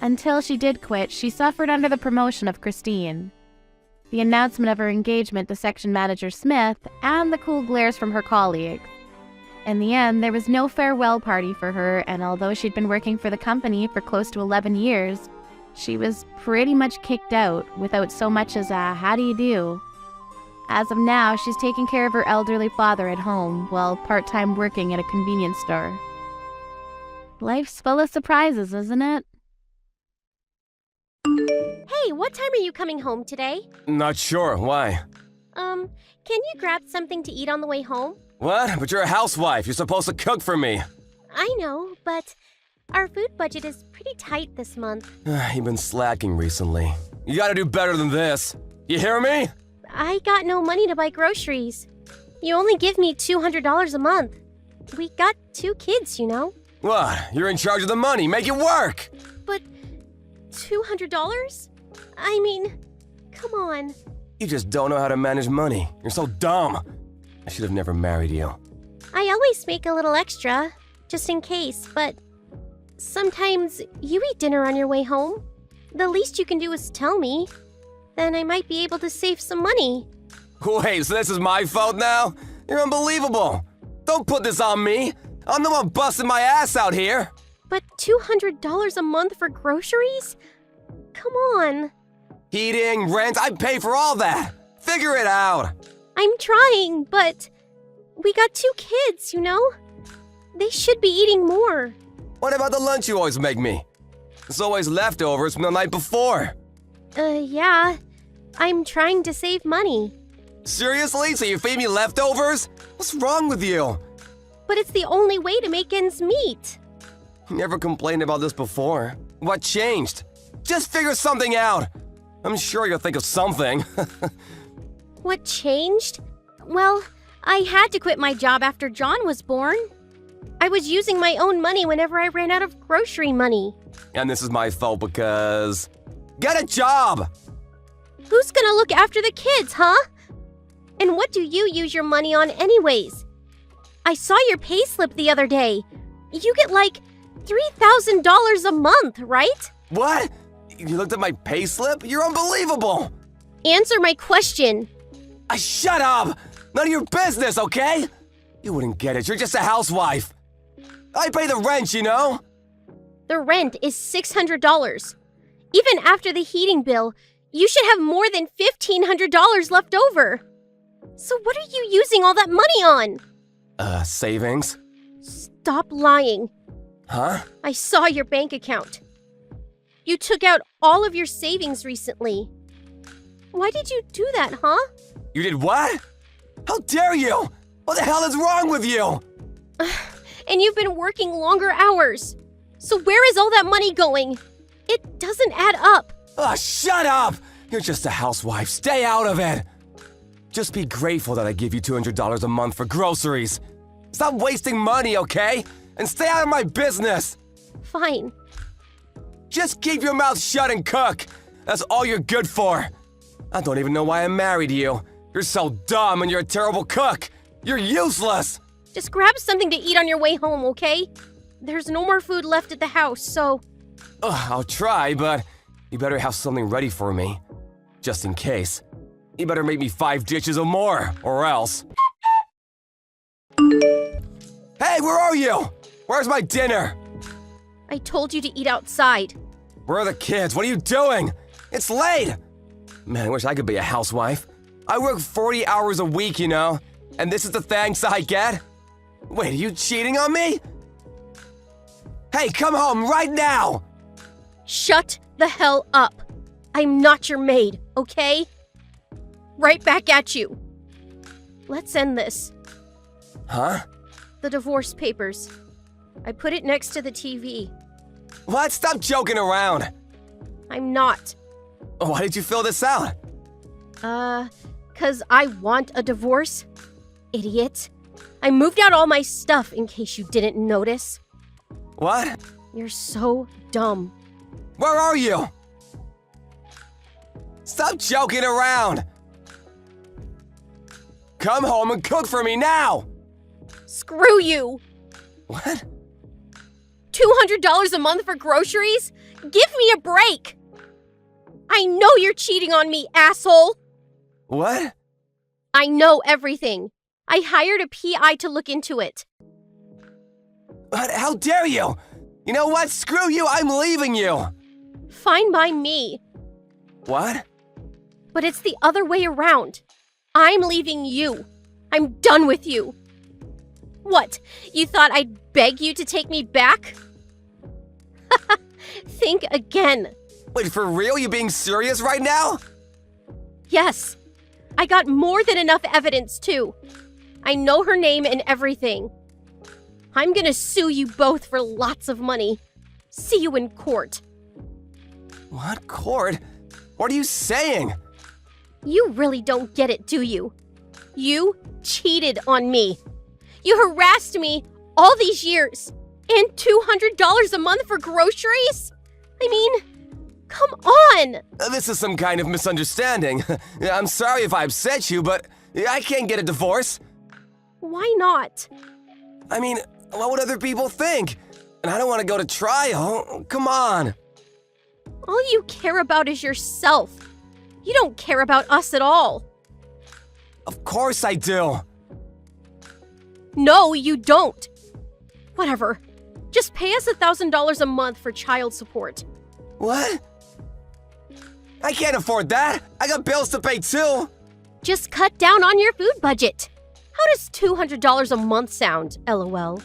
Until she did quit, she suffered under the promotion of Christine, the announcement of her engagement to Section Manager Smith, and the cool glares from her colleagues. In the end, there was no farewell party for her, and although she'd been working for the company for close to 11 years, she was pretty much kicked out without so much as a "how do you do?" As of now, she's taking care of her elderly father at home while part-time working at a convenience store. Life's full of surprises, isn't it? Hey, what time are you coming home today? Not sure. Why? Can you grab something to eat on the way home? What? But you're a housewife. You're supposed to cook for me. I know, but our food budget is pretty tight this month. You've been slacking recently. You gotta do better than this. You hear me? I got no money to buy groceries. You only give me $200 a month. We got 2 kids, you know. What? You're in charge of the money. Make it work. But $200? I mean, come on. You just don't know how to manage money. You're so dumb. I should have never married you. I always make a little extra, just in case, but sometimes you eat dinner on your way home. The least you can do is tell me. Then I might be able to save some money. Wait, so this is my fault now? You're unbelievable. Don't put this on me. I'm the one busting my ass out here. But $200 a month for groceries? Come on. Heating, rent, I pay for all that. Figure it out. I'm trying, but we got 2 kids, you know? They should be eating more. What about the lunch you always make me? It's always leftovers from the night before. Yeah. I'm trying to save money. Seriously? So you feed me leftovers? What's wrong with you? But it's the only way to make ends meet. You never complained about this before. What changed? Just figure something out. I'm sure you'll think of something. What changed? Well, I had to quit my job after John was born. I was using my own money whenever I ran out of grocery money. And this is my fault because... Get a job! Who's gonna look after the kids, huh? And what do you use your money on anyways? I saw your payslip the other day. You get like $3,000 a month, right? What? You looked at my payslip? You're unbelievable! Answer my question. Shut up! None of your business, okay? You wouldn't get it. You're just a housewife. I pay the rent, you know? The rent is $600. Even after the heating bill, you should have more than $1,500 left over. So what are you using all that money on? Savings? Stop lying. Huh? I saw your bank account. You took out all of your savings recently. Why did you do that, huh? You did what? How dare you? What the hell is wrong with you? And you've been working longer hours. So where is all that money going? It doesn't add up. Shut up! You're just a housewife. Stay out of it. Just be grateful that I give you $200 a month for groceries. Stop wasting money, okay? And stay out of my business. Fine. Just keep your mouth shut and cook. That's all you're good for. I don't even know why I married you. You're so dumb and you're a terrible cook. You're useless. Just grab something to eat on your way home, okay? There's no more food left at the house, so... I'll try, but you better have something ready for me. Just in case. You better make me 5 dishes or more, or else. Hey, where are you? Where's my dinner? I told you to eat outside. Where are the kids? What are you doing? It's late! Man, I wish I could be a housewife. I work 40 hours a week, you know? And this is the thanks I get? Wait, are you cheating on me? Hey, come home right now! Shut the hell up. I'm not your maid, okay? Right back at you. Let's end this. Huh? The divorce papers. I put it next to the TV. What? Stop joking around. I'm not. Why did you fill this out? 'Cause I want a divorce. Idiot. I moved out all my stuff in case you didn't notice. What? You're so dumb. Where are you? Stop joking around! Come home and cook for me now! Screw you! What? $200 a month for groceries? Give me a break! I know you're cheating on me, asshole! What? I know everything. I hired a PI to look into it. What? How dare you? You know what? Screw you, I'm leaving you! Fine by me. What? But it's the other way around. I'm leaving you. I'm done with you. What? You thought I'd beg you to take me back? Think again. Wait, for real? You being serious right now? Yes. I got more than enough evidence, too. I know her name and everything. I'm gonna sue you both for lots of money. See you in court. What? Court? What are you saying? You really don't get it, do you? You cheated on me. You harassed me all these years. And $200 a month for groceries? I mean, come on! This is some kind of misunderstanding. I'm sorry if I upset you, but I can't get a divorce. Why not? I mean, what would other people think? And I don't want to go to trial. Come on. All you care about is yourself. You don't care about us at all. Of course I do. No, you don't. Whatever. Just pay us $1,000 a month for child support. What? I can't afford that. I got bills to pay too. Just cut down on your food budget. How does $200 a month sound, LOL?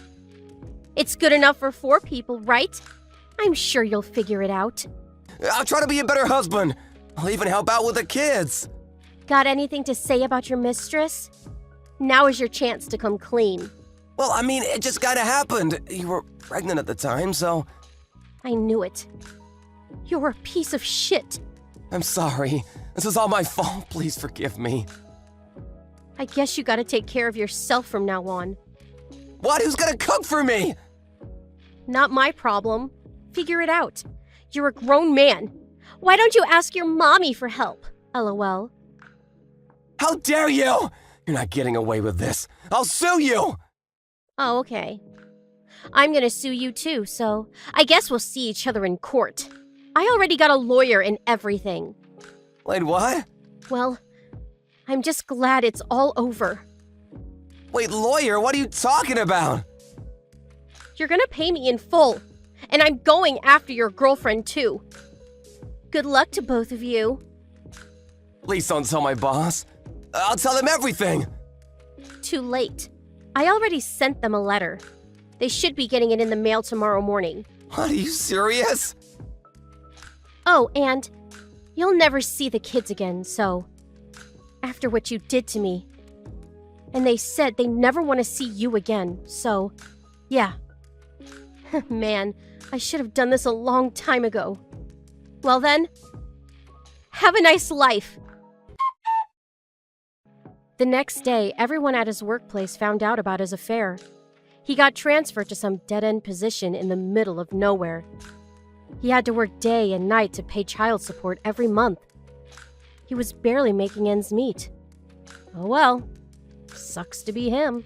It's good enough for 4 people, right? I'm sure you'll figure it out. I'll try to be a better husband. I'll even help out with the kids. Got anything to say about your mistress? Now is your chance to come clean. Well, I mean, it just kinda happened. You were pregnant at the time, so I knew it. You're a piece of shit. I'm sorry. This is all my fault. Please forgive me. I guess you gotta take care of yourself from now on. What? Who's gonna cook for me? Not my problem. Figure it out. You're a grown man. Why don't you ask your mommy for help? LOL. How dare you? You're not getting away with this. I'll sue you! Oh, okay. I'm gonna sue you too, so I guess we'll see each other in court. I already got a lawyer and everything. Wait, what? Well, I'm just glad it's all over. Wait, lawyer, what are you talking about? You're gonna pay me in full, and I'm going after your girlfriend too. Good luck to both of you. Please don't tell my boss. I'll tell him everything. Too late. I already sent them a letter. They should be getting it in the mail tomorrow morning. What, are you serious? Oh, and you'll never see the kids again, so after what you did to me. And they said they never want to see you again, so yeah. Man, I should have done this a long time ago. Well then, have a nice life. The next day, everyone at his workplace found out about his affair. He got transferred to some dead-end position in the middle of nowhere. He had to work day and night to pay child support every month. He was barely making ends meet. Oh well, sucks to be him.